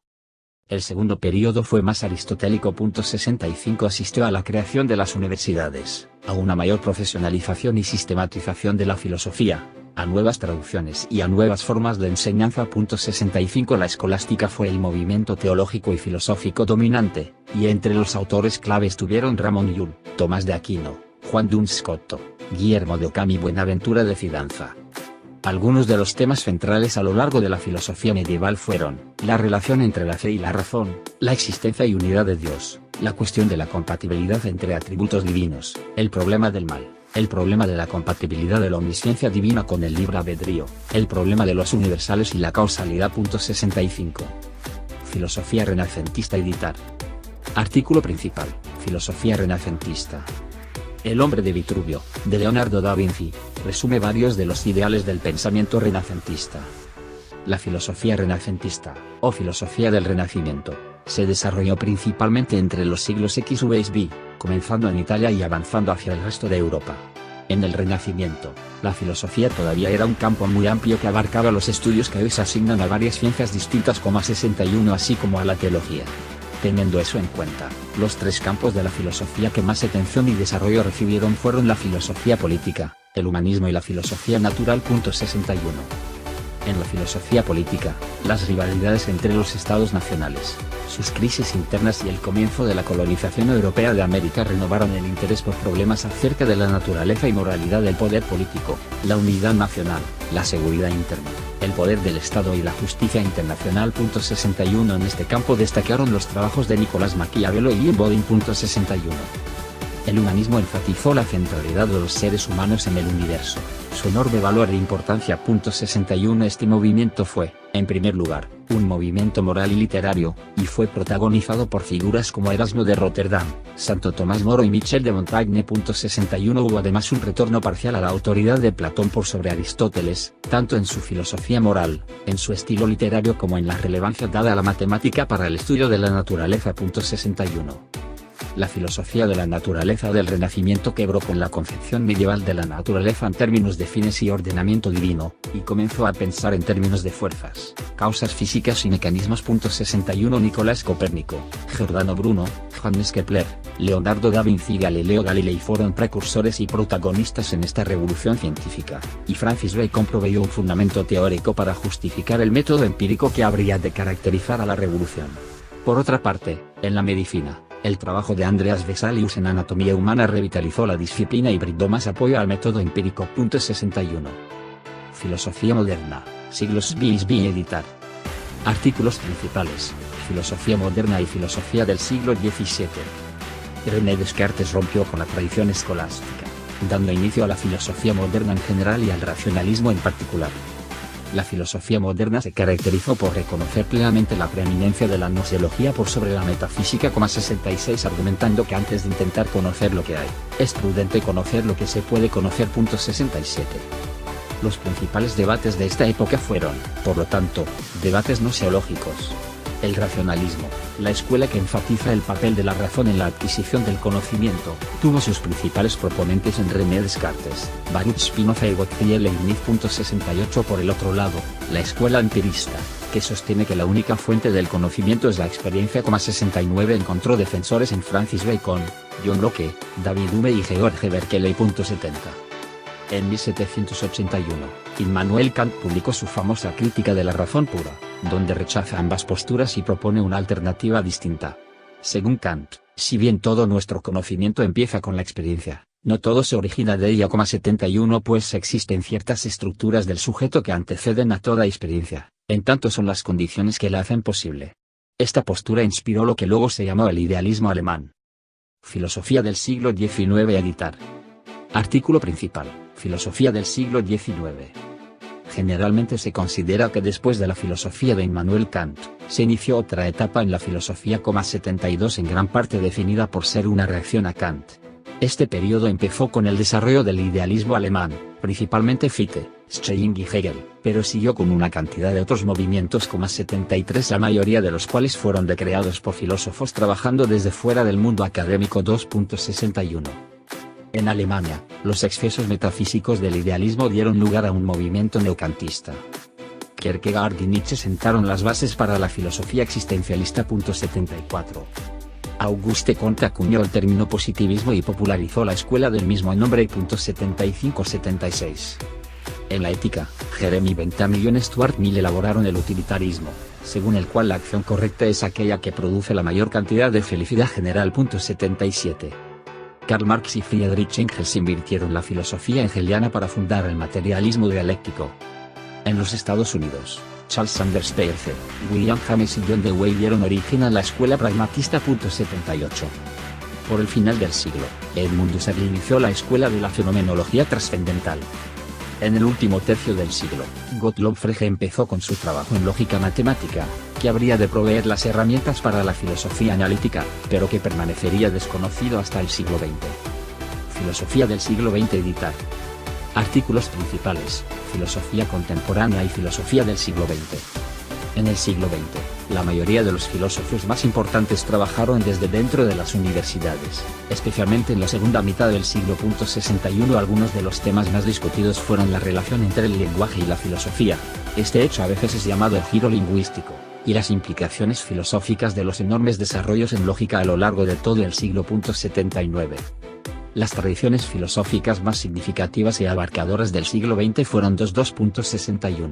El segundo período fue más aristotélico. 65 Asistió a la creación de las universidades, a una mayor profesionalización y sistematización de la filosofía, a nuevas traducciones y a nuevas formas de enseñanza. 65 La escolástica fue el movimiento teológico y filosófico dominante, y entre los autores clave estuvieron Ramón Llull, Tomás de Aquino, Juan Duns Scoto, Guillermo de Ockham y Buenaventura de Fidanza. Algunos de los temas centrales a lo largo de la filosofía medieval fueron, la relación entre la fe y la razón, la existencia y unidad de Dios, la cuestión de la compatibilidad entre atributos divinos, el problema del mal, el problema de la compatibilidad de la omnisciencia divina con el libre albedrío, el problema de los universales y la causalidad. 65. Filosofía renacentista. Editar. Artículo principal, Filosofía renacentista. El hombre de Vitruvio, de Leonardo da Vinci, resume varios de los ideales del pensamiento renacentista. La filosofía renacentista, o filosofía del Renacimiento, se desarrolló principalmente entre los siglos XV, comenzando en Italia y avanzando hacia el resto de Europa. En el Renacimiento, la filosofía todavía era un campo muy amplio que abarcaba los estudios que hoy se asignan a varias ciencias distintas como a 61 así como a la teología. Teniendo eso en cuenta, los tres campos de la filosofía que más atención y desarrollo recibieron fueron la filosofía política, el humanismo y la filosofía natural. 61. En la filosofía política, las rivalidades entre los estados nacionales, sus crisis internas y el comienzo de la colonización europea de América renovaron el interés por problemas acerca de la naturaleza y moralidad del poder político, la unidad nacional, la seguridad interna, el poder del Estado y la justicia internacional. 61 En este campo destacaron los trabajos de Nicolás Maquiavelo y Bodin. 61. El humanismo enfatizó la centralidad de los seres humanos en el universo, su enorme valor e importancia. 61 Este movimiento fue, en primer lugar, un movimiento moral y literario, y fue protagonizado por figuras como Erasmo de Rotterdam, Santo Tomás Moro y Michel de Montaigne. 61 Hubo además un retorno parcial a la autoridad de Platón por sobre Aristóteles, tanto en su filosofía moral, en su estilo literario como en la relevancia dada a la matemática para el estudio de la naturaleza. 61. La filosofía de la naturaleza del Renacimiento quebró con la concepción medieval de la naturaleza en términos de fines y ordenamiento divino, y comenzó a pensar en términos de fuerzas, causas físicas y mecanismos. 61 Nicolás Copérnico, Giordano Bruno, Johannes Kepler, Leonardo da Vinci y Galileo Galilei fueron precursores y protagonistas en esta revolución científica, y Francis Bacon proveyó un fundamento teórico para justificar el método empírico que habría de caracterizar a la revolución. Por otra parte, en la medicina, el trabajo de Andreas Vesalius en anatomía humana revitalizó la disciplina y brindó más apoyo al método empírico. 61. Filosofía moderna, siglos XX. Editar. Artículos principales, Filosofía moderna y filosofía del siglo XVII. René Descartes rompió con la tradición escolástica, dando inicio a la filosofía moderna en general y al racionalismo en particular. La filosofía moderna se caracterizó por reconocer plenamente la preeminencia de la gnoseología por sobre la metafísica. 66 Argumentando que antes de intentar conocer lo que hay, es prudente conocer lo que se puede conocer. 67. Los principales debates de esta época fueron, por lo tanto, debates gnoseológicos. El racionalismo, la escuela que enfatiza el papel de la razón en la adquisición del conocimiento, tuvo sus principales proponentes en René Descartes, Baruch Spinoza y Gottfried Leibniz. 68 Por el otro lado, la escuela empirista, que sostiene que la única fuente del conocimiento es la experiencia. 69 Encontró defensores en Francis Bacon, John Locke, David Hume y George Berkeley. 70. En 1781, Immanuel Kant publicó su famosa Crítica de la razón pura, donde rechaza ambas posturas y propone una alternativa distinta. Según Kant, si bien todo nuestro conocimiento empieza con la experiencia, no todo se origina de ella. 71 Pues existen ciertas estructuras del sujeto que anteceden a toda experiencia, en tanto son las condiciones que la hacen posible. Esta postura inspiró lo que luego se llamó el idealismo alemán. Filosofía del siglo XIX. Editar. Artículo principal, Filosofía del siglo XIX. Generalmente se considera que después de la filosofía de Immanuel Kant, se inició otra etapa en la filosofía. 72 En gran parte definida por ser una reacción a Kant. Este periodo empezó con el desarrollo del idealismo alemán, principalmente Fichte, Schelling y Hegel, pero siguió con una cantidad de otros movimientos. 73 La mayoría de los cuales fueron recreados por filósofos trabajando desde fuera del mundo académico. 2.61 En Alemania, los excesos metafísicos del idealismo dieron lugar a un movimiento neocantista. Kierkegaard y Nietzsche sentaron las bases para la filosofía existencialista. 74. Auguste Comte acuñó el término positivismo y popularizó la escuela del mismo nombre. 75-76. En la ética, Jeremy Bentham y John Stuart Mill elaboraron el utilitarismo, según el cual la acción correcta es aquella que produce la mayor cantidad de felicidad general. 77. Karl Marx y Friedrich Engels invirtieron la filosofía hegeliana para fundar el materialismo dialéctico. En los Estados Unidos, Charles Sanders Peirce, William James y John Dewey dieron origen a la escuela pragmatista. 78. Por el final del siglo, Edmund Husserl inició la escuela de la fenomenología trascendental. En el último tercio del siglo, Gottlob Frege empezó con su trabajo en lógica matemática, que habría de proveer las herramientas para la filosofía analítica, pero que permanecería desconocido hasta el siglo XX. Filosofía del siglo XX editar. Artículos principales, Filosofía contemporánea y Filosofía del siglo XX. En el siglo XX, la mayoría de los filósofos más importantes trabajaron desde dentro de las universidades, especialmente en la segunda mitad del siglo. 61. Algunos de los temas más discutidos fueron la relación entre el lenguaje y la filosofía, este hecho a veces es llamado el giro lingüístico, y las implicaciones filosóficas de los enormes desarrollos en lógica a lo largo de todo el siglo. 79. Las tradiciones filosóficas más significativas y abarcadoras del siglo XX fueron 2.61.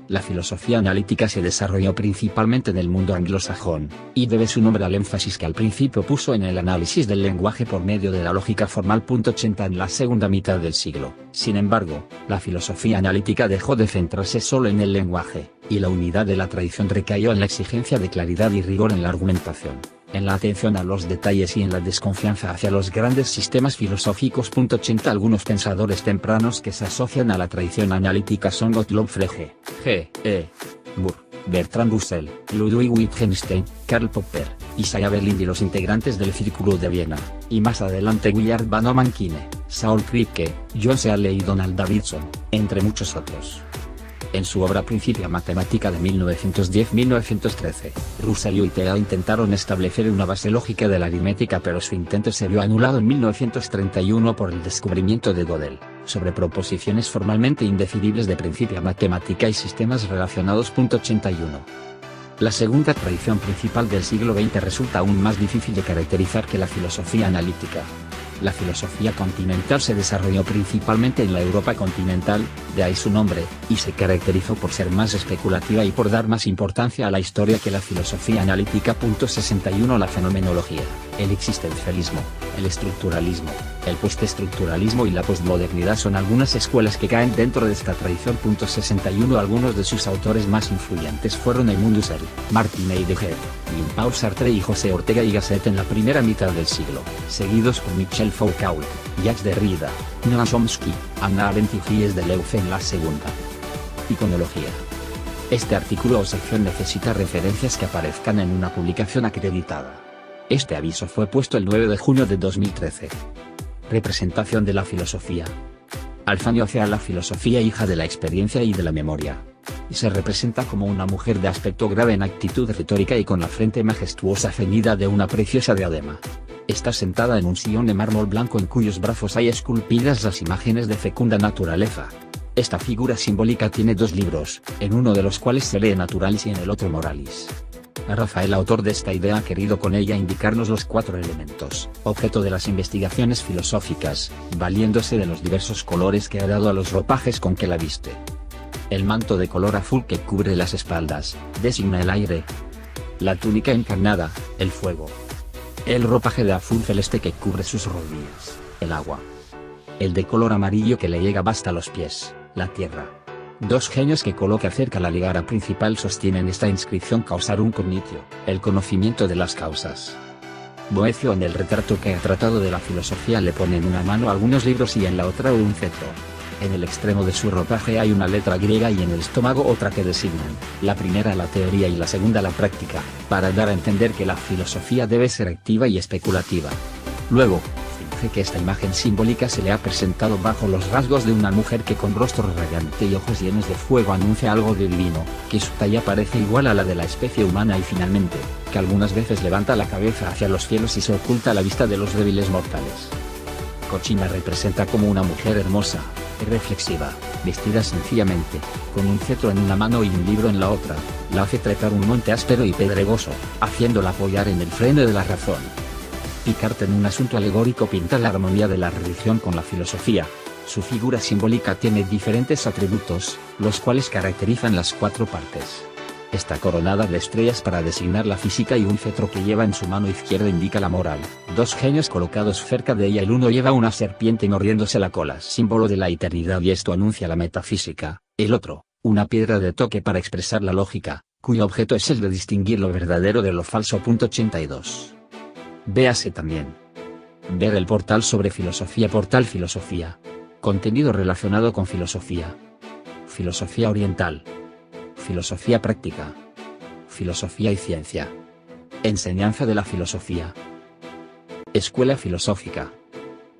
La filosofía analítica se desarrolló principalmente en el mundo anglosajón, y debe su nombre al énfasis que al principio puso en el análisis del lenguaje por medio de la lógica formal. 80. En la segunda mitad del siglo, sin embargo, la filosofía analítica dejó de centrarse solo en el lenguaje, y la unidad de la tradición recayó en la exigencia de claridad y rigor en la argumentación, en la atención a los detalles y en la desconfianza hacia los grandes sistemas filosóficos. 80. Algunos pensadores tempranos que se asocian a la tradición analítica son Gottlob Frege, G. E. Moore, Bertrand Russell, Ludwig Wittgenstein, Karl Popper, Isaiah Berlin y los integrantes del Círculo de Viena, y más adelante Willard Van Mankine, Saul Kripke, John Searle y Donald Davidson, entre muchos otros. En su obra Principia Matemática de 1910-1913, Russell y Whittier intentaron establecer una base lógica de la aritmética, pero su intento se vio anulado en 1931 por el descubrimiento de Gödel, sobre proposiciones formalmente indefinibles de Principia Matemática y sistemas relacionados. 81. La segunda tradición principal del siglo XX resulta aún más difícil de caracterizar que la filosofía analítica. La filosofía continental se desarrolló principalmente en la Europa continental, de ahí su nombre, y se caracterizó por ser más especulativa y por dar más importancia a la historia que la filosofía analítica. 61. La fenomenología, el existencialismo, el estructuralismo, el postestructuralismo y la postmodernidad son algunas escuelas que caen dentro de esta tradición. 61. Algunos de sus autores más influyentes fueron Edmund Husserl, Martin Heidegger, Jean-Paul Sartre y José Ortega y Gasset en la primera mitad del siglo, seguidos por Michel Foucault, Jacques Derrida, Noam Chomsky, Hannah Arendt y Gilles Deleuze en la segunda. Iconología. Este artículo o sección necesita referencias que aparezcan en una publicación acreditada. Este aviso fue puesto el 9 de junio de 2013. Representación de la filosofía. Alfano hacia la filosofía hija de la experiencia y de la memoria. Y se representa como una mujer de aspecto grave en actitud retórica y con la frente majestuosa ceñida de una preciosa diadema. Está sentada en un sillón de mármol blanco en cuyos brazos hay esculpidas las imágenes de fecunda naturaleza. Esta figura simbólica tiene dos libros, en uno de los cuales se lee Naturalis y en el otro Moralis. Rafael, autor de esta idea, ha querido con ella indicarnos los cuatro elementos, objeto de las investigaciones filosóficas, valiéndose de los diversos colores que ha dado a los ropajes con que la viste. El manto de color azul que cubre las espaldas, designa el aire. La túnica encarnada, el fuego. El ropaje de azul celeste que cubre sus rodillas, el agua. El de color amarillo que le llega hasta los pies, la tierra. Dos genios que coloca cerca la ligara principal sostienen esta inscripción: causarum cognitio, el conocimiento de las causas. Boecio, en el retrato que ha tratado de la filosofía, le pone en una mano algunos libros y en la otra un cetro. En el extremo de su ropaje hay una letra griega y en el estómago otra que designan, la primera la teoría y la segunda la práctica, para dar a entender que la filosofía debe ser activa y especulativa. Luego, que esta imagen simbólica se le ha presentado bajo los rasgos de una mujer que con rostro radiante y ojos llenos de fuego anuncia algo de divino, que su talla parece igual a la de la especie humana y finalmente, que algunas veces levanta la cabeza hacia los cielos y se oculta a la vista de los débiles mortales. Cochina representa como una mujer hermosa, mujer reflexiva, vestida sencillamente, con un cetro en una mano y un libro en la otra, la hace trepar un monte áspero y pedregoso, haciéndola apoyar en el freno de la razón. Picarte en un asunto alegórico pinta la armonía de la religión con la filosofía. Su figura simbólica tiene diferentes atributos, los cuales caracterizan las cuatro partes. Está coronada de estrellas para designar la física y un cetro que lleva en su mano izquierda indica la moral. Dos genios colocados cerca de ella, el uno lleva una serpiente mordiéndose la cola, símbolo de la eternidad y esto anuncia la metafísica, el otro, una piedra de toque para expresar la lógica, cuyo objeto es el de distinguir lo verdadero de lo falso. 82. Véase también. Ver el portal sobre filosofía. Portal Filosofía. Contenido relacionado con filosofía. Filosofía oriental. Filosofía práctica. Filosofía y ciencia. Enseñanza de la filosofía. Escuela filosófica.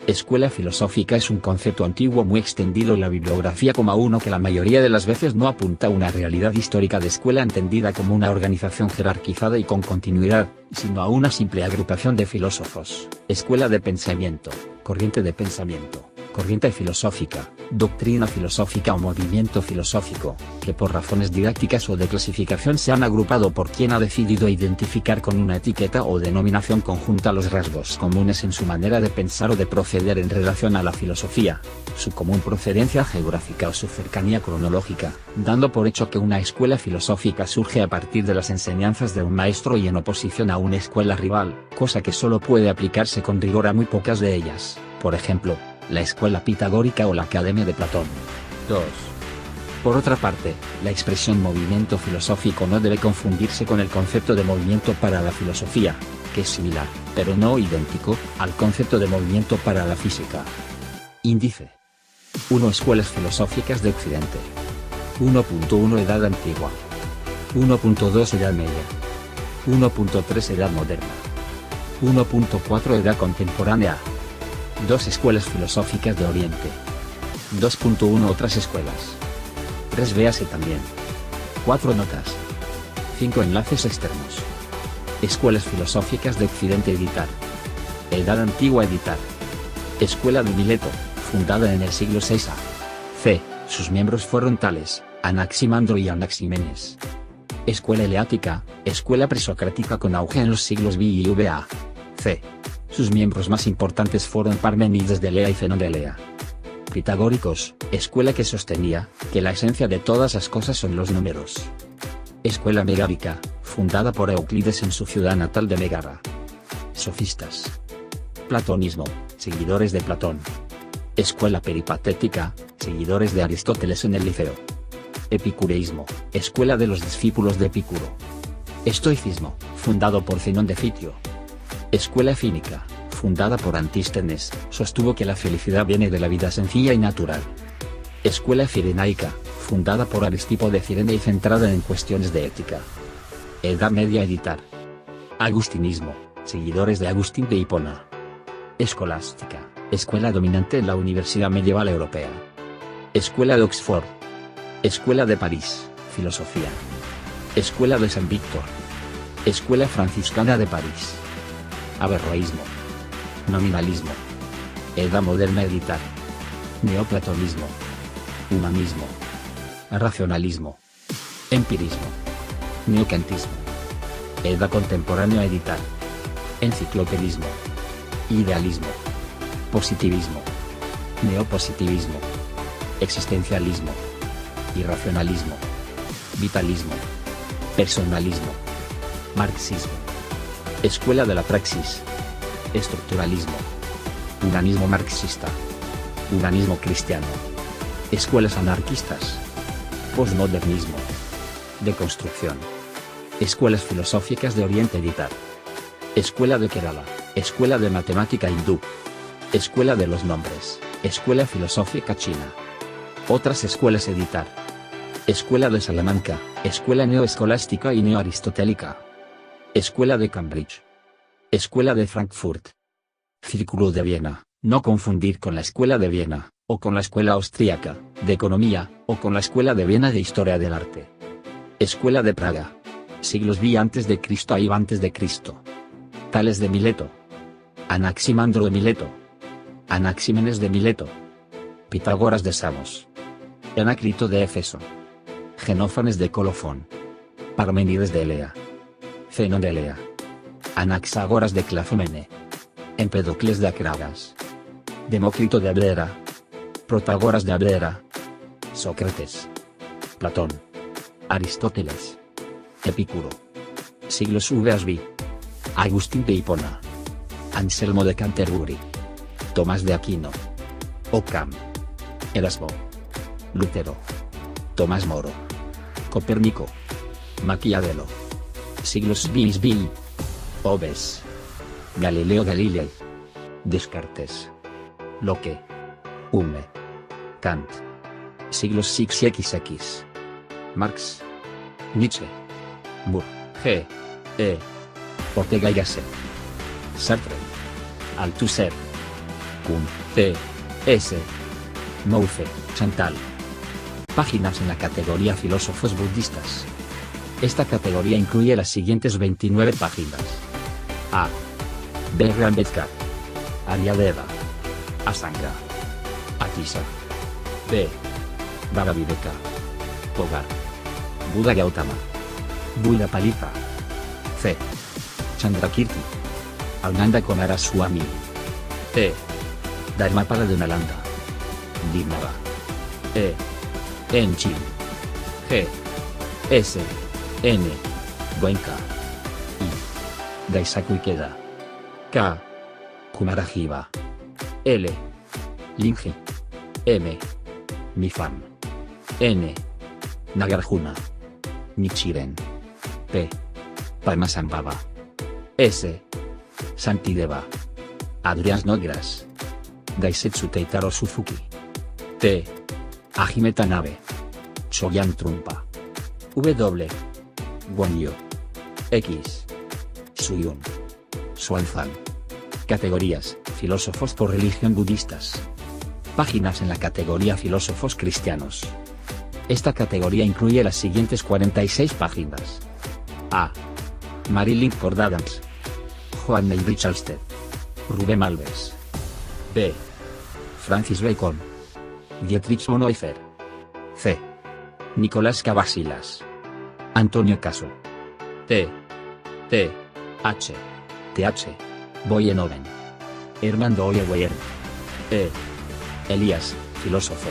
Escuela filosófica es un concepto antiguo muy extendido en la bibliografía como uno que la mayoría de las veces no apunta a una realidad histórica de escuela entendida como una organización jerarquizada y con continuidad, sino a una simple agrupación de filósofos. Escuela de pensamiento, corriente de pensamiento, corriente filosófica, doctrina filosófica o movimiento filosófico, que por razones didácticas o de clasificación se han agrupado por quien ha decidido identificar con una etiqueta o denominación conjunta los rasgos comunes en su manera de pensar o de proceder en relación a la filosofía, su común procedencia geográfica o su cercanía cronológica, dando por hecho que una escuela filosófica surge a partir de las enseñanzas de un maestro y en oposición a una escuela rival, cosa que solo puede aplicarse con rigor a muy pocas de ellas, por ejemplo, la escuela pitagórica o la Academia de Platón. 2. Por otra parte, la expresión movimiento filosófico no debe confundirse con el concepto de movimiento para la filosofía, que es similar, pero no idéntico, al concepto de movimiento para la física. Índice 1. Escuelas filosóficas de Occidente. 1.1 Edad Antigua. 1.2 Edad Media. 1.3 Edad Moderna. 1.4 Edad Contemporánea. 2 Escuelas filosóficas de Oriente. 2.1 Otras escuelas. 3 Véase también. 4 Notas. 5 Enlaces externos. Escuelas filosóficas de Occidente. Editar. Edad Antigua. Editar. Escuela de Mileto, fundada en el siglo VI a.C. Sus miembros fueron tales, Anaximandro y Anaximenes. Escuela Eleática, escuela presocrática con auge en los siglos B y v.a.c. Sus miembros más importantes fueron Parménides de Elea y Zenón de Elea. Pitagóricos, escuela que sostenía que la esencia de todas las cosas son los números. Escuela Megárica, fundada por Euclides en su ciudad natal de Megara. Sofistas. Platonismo, seguidores de Platón. Escuela Peripatética, seguidores de Aristóteles en el Liceo. Epicureísmo, escuela de los discípulos de Epicuro. Estoicismo, fundado por Zenón de Fitio. Escuela Fínica, fundada por Antístenes, sostuvo que la felicidad viene de la vida sencilla y natural. Escuela Cirenaica, fundada por Aristipo de Cirene y centrada en cuestiones de ética. Edad Media. Editar. Agustinismo, seguidores de Agustín de Hipona. Escolástica, escuela dominante en la Universidad Medieval Europea. Escuela de Oxford. Escuela de París, filosofía. Escuela de San Víctor. Escuela franciscana de París. Averroísmo. Nominalismo. Edad Moderna. Editar. Neoplatonismo. Humanismo. Racionalismo. Empirismo. Neocantismo. Edad Contemporánea. Editar. Enciclopedismo. Idealismo. Positivismo. Neopositivismo. Existencialismo. Irracionalismo. Vitalismo. Personalismo. Marxismo. Escuela de la Praxis. Estructuralismo. Humanismo marxista. Humanismo cristiano. Escuelas anarquistas. Postmodernismo. Deconstrucción. Escuelas filosóficas de Oriente. Editar. Escuela de Kerala. Escuela de Matemática Hindú. Escuela de los Nombres. Escuela Filosófica China. Otras escuelas. Editar. Escuela de Salamanca, Escuela Neoescolástica y Neoaristotélica. Escuela de Cambridge. Escuela de Frankfurt. Círculo de Viena, no confundir con la Escuela de Viena, o con la Escuela Austríaca, de Economía, o con la Escuela de Viena de Historia del Arte. Escuela de Praga. Siglos B antes de Cristo a antes de Cristo. Tales de Mileto. Anaximandro de Mileto. Anaxímenes de Mileto. Pitágoras de Samos. Heráclito de Éfeso. Genófanes de Colofón. Parmenides de Elea. Zenón de Elea. Anaxágoras de Clazomene. Empedocles de Acragas. Demócrito de Abdera. Protágoras de Abdera. Sócrates. Platón. Aristóteles. Epicuro. Siglos VSB. Agustín de Hipona. Anselmo de Canterbury. Tomás de Aquino. Occam. Erasmo. Lutero. Tomás Moro. Copérnico. Maquiavelo. Siglos VSB. Hobbes. Galileo Galilei. Descartes. Locke. Hume. Kant. Siglos VIXXX. Marx. Nietzsche. Moore. G. E. Ortega y Gasset. Sartre. Althusser. Kuhn. T. S. Mouffe. Chantal. Páginas en la categoría Filósofos budistas. Esta categoría incluye las siguientes 29 páginas. A. B. Ambedkar. Aryadeva. Asanga. Akisa. B. Bhagavad-gītā. Pogar. Buda Gautama. Buda Palitha. C. Chandrakirti. Ananda Kumaraswamy. E. Dharmapada de Nalanda. Dimnava. E. Enchil. G. S. N. Goenka. I. Daisaku Ikeda. K. Kumarajiva. L. Linji. M. Mifam. N. Nagarjuna. Nichiren. P. Padmasambhava. S. Santideva. Adrián Snodgrass. Daisetsu Teitaro Suzuki. T. Hajime Tanabe. Shoyan Trungpa. W. Wonyo. X. Suyun. Xuanzang. Categorías: filósofos por religión budistas. Páginas en la categoría filósofos cristianos. Esta categoría incluye las siguientes 46 páginas. A. Marilyn Ford Adams. Joan Negrich Alsted. Rubén Alves. B. Francis Bacon. Dietrich Bonhoeffer. C. Nicolás Cavasilas. Antonio Caso. T. H. Boyenoven. Hermando Oyeweyer. E. Elías, filósofo.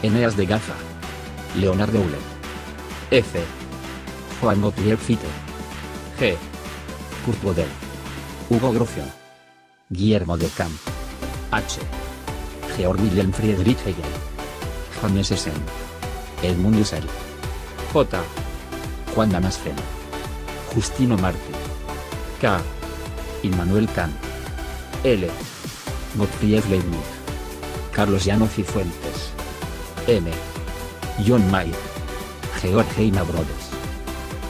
Eneas de Gaza. Leonardo Euler. F. Juan Gottlieb Fichte. G. Kurt Gödel. Hugo Gropius. Guillermo de Camp. H. Georg Wilhelm Friedrich Hegel. Johannes Essen. Edmund Husserl. J. Juan Damasceno. Justino Martí. K. Immanuel Kant. L. Gottfried Leibniz. Carlos Llano Cifuentes. M. John Mayer. Georgina Brothers.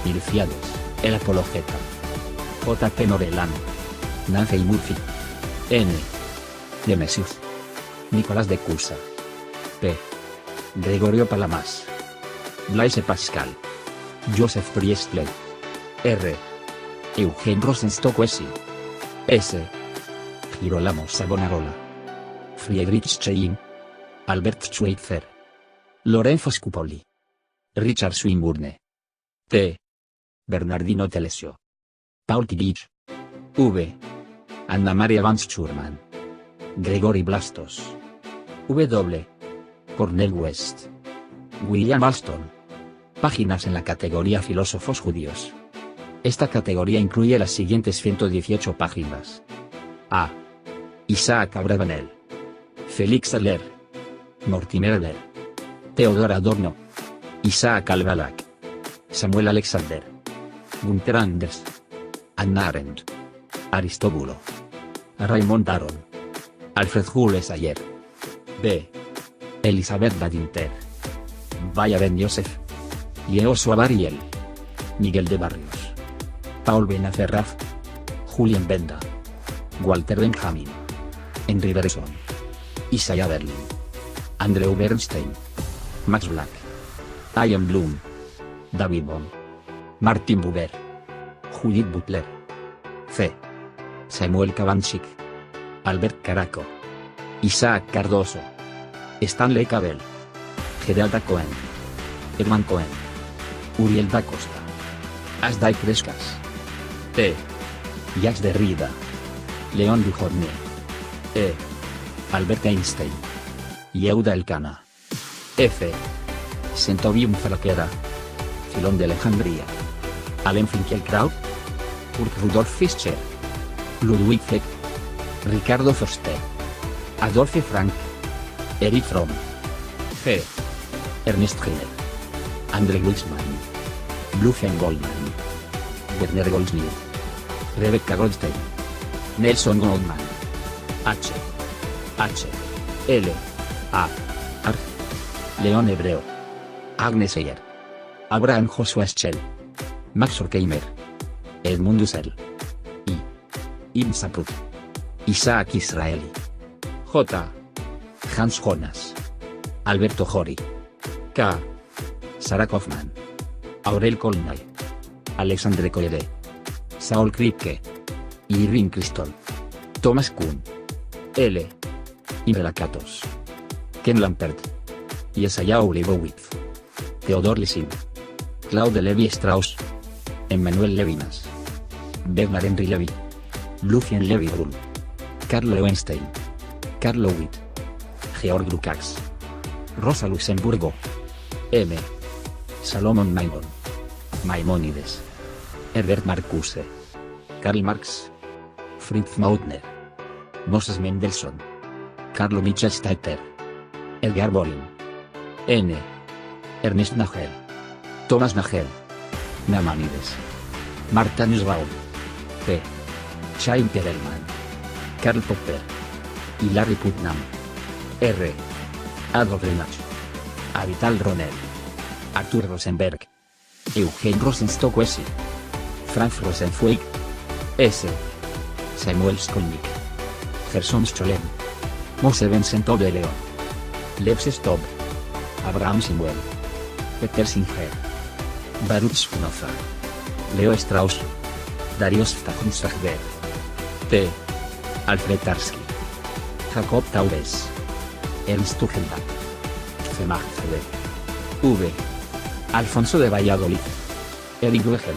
Milciades, el apologeta. J. P. Norelan. Nancy Murphy. N. Nemesius. Nicolás de Cusa. P. Gregorio Palamas. Blaise Pascal. Joseph Priestley. R. Eugen Rosenstock-Huessy. S. Girolamo Savonarola. Friedrich Schein. Albert Schweitzer. Lorenzo Scupoli. Richard Swinburne. T. Bernardino Telesio. Paul Tillich. V. Anna Maria Vance Schurman. Gregory Blastos. W. Cornel West. William Alston. Páginas en la categoría Filósofos judíos. Esta categoría incluye las siguientes 118 páginas. A. Isaac Abravanel. Felix Adler. Mortimer Adler. Theodor Adorno. Isaac Albalak. Samuel Alexander. Gunther Anders. Hannah Arendt. Aristóbulo. Raymond Aron. Alfred Jules Ayer. B. Elizabeth Badinter. Baya Ben Yosef. Yehoshua Bariel. Miguel de Barrios. Paul Benacerraf. Julian Benda. Walter Benjamin. Henry Bergson. Isaiah Berlin. Andrew Bernstein. Max Black. Ian Bloom. David Bohm. Martin Buber. Judith Butler. C. Samuel Kavanchik. Albert Caraco. Isaac Cardoso. Stanley Cavell, Gerald Cohen, Herman Cohen, Uriel da Costa, Asdai Prescas, T. Jacques Derrida, León Dujournet, E. Albert Einstein, Yehuda Elkana, F. Sentobium Fraquera, Filón de Alejandría, Allen Finkielkraut, Kurt Rudolf Fischer, Ludwig Feck, Ricardo Forster, Adolphe Frank, Erich Fromm, G. Ernest Heller, Andre Luixman, Bluffen Goldman, Werner Goldsmith, Rebecca Goldstein, Nelson Goldman, H. L. A. Ar. León Hebreo, Agnes Eyer, Abraham Joshua Schell, Max Horkheimer, Edmund Husserl, I. Ibn Saprut, Isaac Israeli, J. Hans Jonas, Alberto Jori, K. Sarah Kaufman, Aurel Colnay, Alexandre Koyere, Saul Kripke, Irving Kristol, Thomas Kuhn, L. Imre Lakatos, Ken Lampert, Yeshayahu Leibowitz, Theodor Lessing, Claude Lévi-Strauss, Emmanuel Levinas, Bernard Henry Levy, Lucien Levy-Bruhl, Karl Loewenstein, Karl Witt, Georg Lukács, Rosa Luxemburgo, M. Salomon Maimónides, Herbert Marcuse, Karl Marx, Fritz Mautner, Moses Mendelssohn, Carlo Michelstaedter, Edgar Morin, N. Ernest Nagel, Thomas Nagel, Maimónides, Martha Nussbaum, P. Chaim Perelman, Karl Popper, y Larry Putnam, R. Adolf Reinach, Avital Ronell, Arthur Rosenberg, Eugen Rosenstock-Huessy, Franz Rosenzweig, S. Samuel Skolnick, Gerson Scholem, Mose Vincent de Leon, Lev Sestov, Abraham Simuel, Peter Singer, Baruch Spinoza, Leo Strauss, Darius Stachunschachber, T. Alfred Tarski, Jacob Taures, Ernst Tugendhat, Zemach Zedek, V. Alfonso de Valladolid, Eric Wegelin,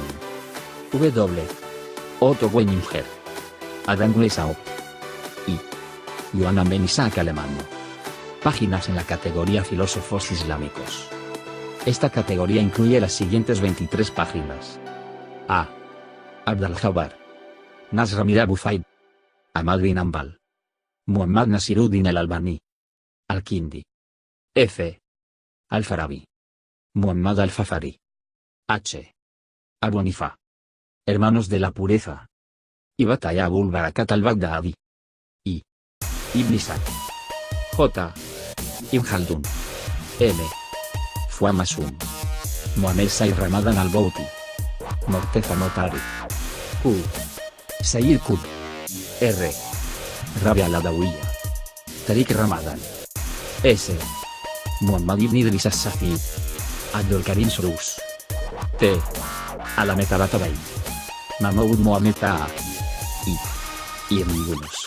W. Otto Weininger, Adam Weishaupt, y Johanna Ben Isaac Alemán. Páginas en la categoría Filósofos Islámicos. Esta categoría incluye las siguientes 23 páginas. A. Abd al-Jabbar, Nasr Amir Abu Faid, Ahmad bin Hanbal, Muhammad Nasiruddin al-Albani, Al-Kindi, F. Al-Farabi, Muhammad al-Fafari, H. Abu Hanifa, Hermanos de la Pureza, Ibataya Abul Barakat al-Baghdadi, I. Ibn Ishaq, J. Ibn Khaldun, M. Fuad Masum, Mohamed Said Ramadan al-Bouti, Morteza Motari, Q. Sayyid Qutb, R. Rabi al-Adawiya, Tariq Ramadan, S. Muhammad ibn Idris as-Safi, Abdul Karim Sorous, T. Alamet Tabatabai, Mahmoud Mohamed Taha, I. Ibn Yunus.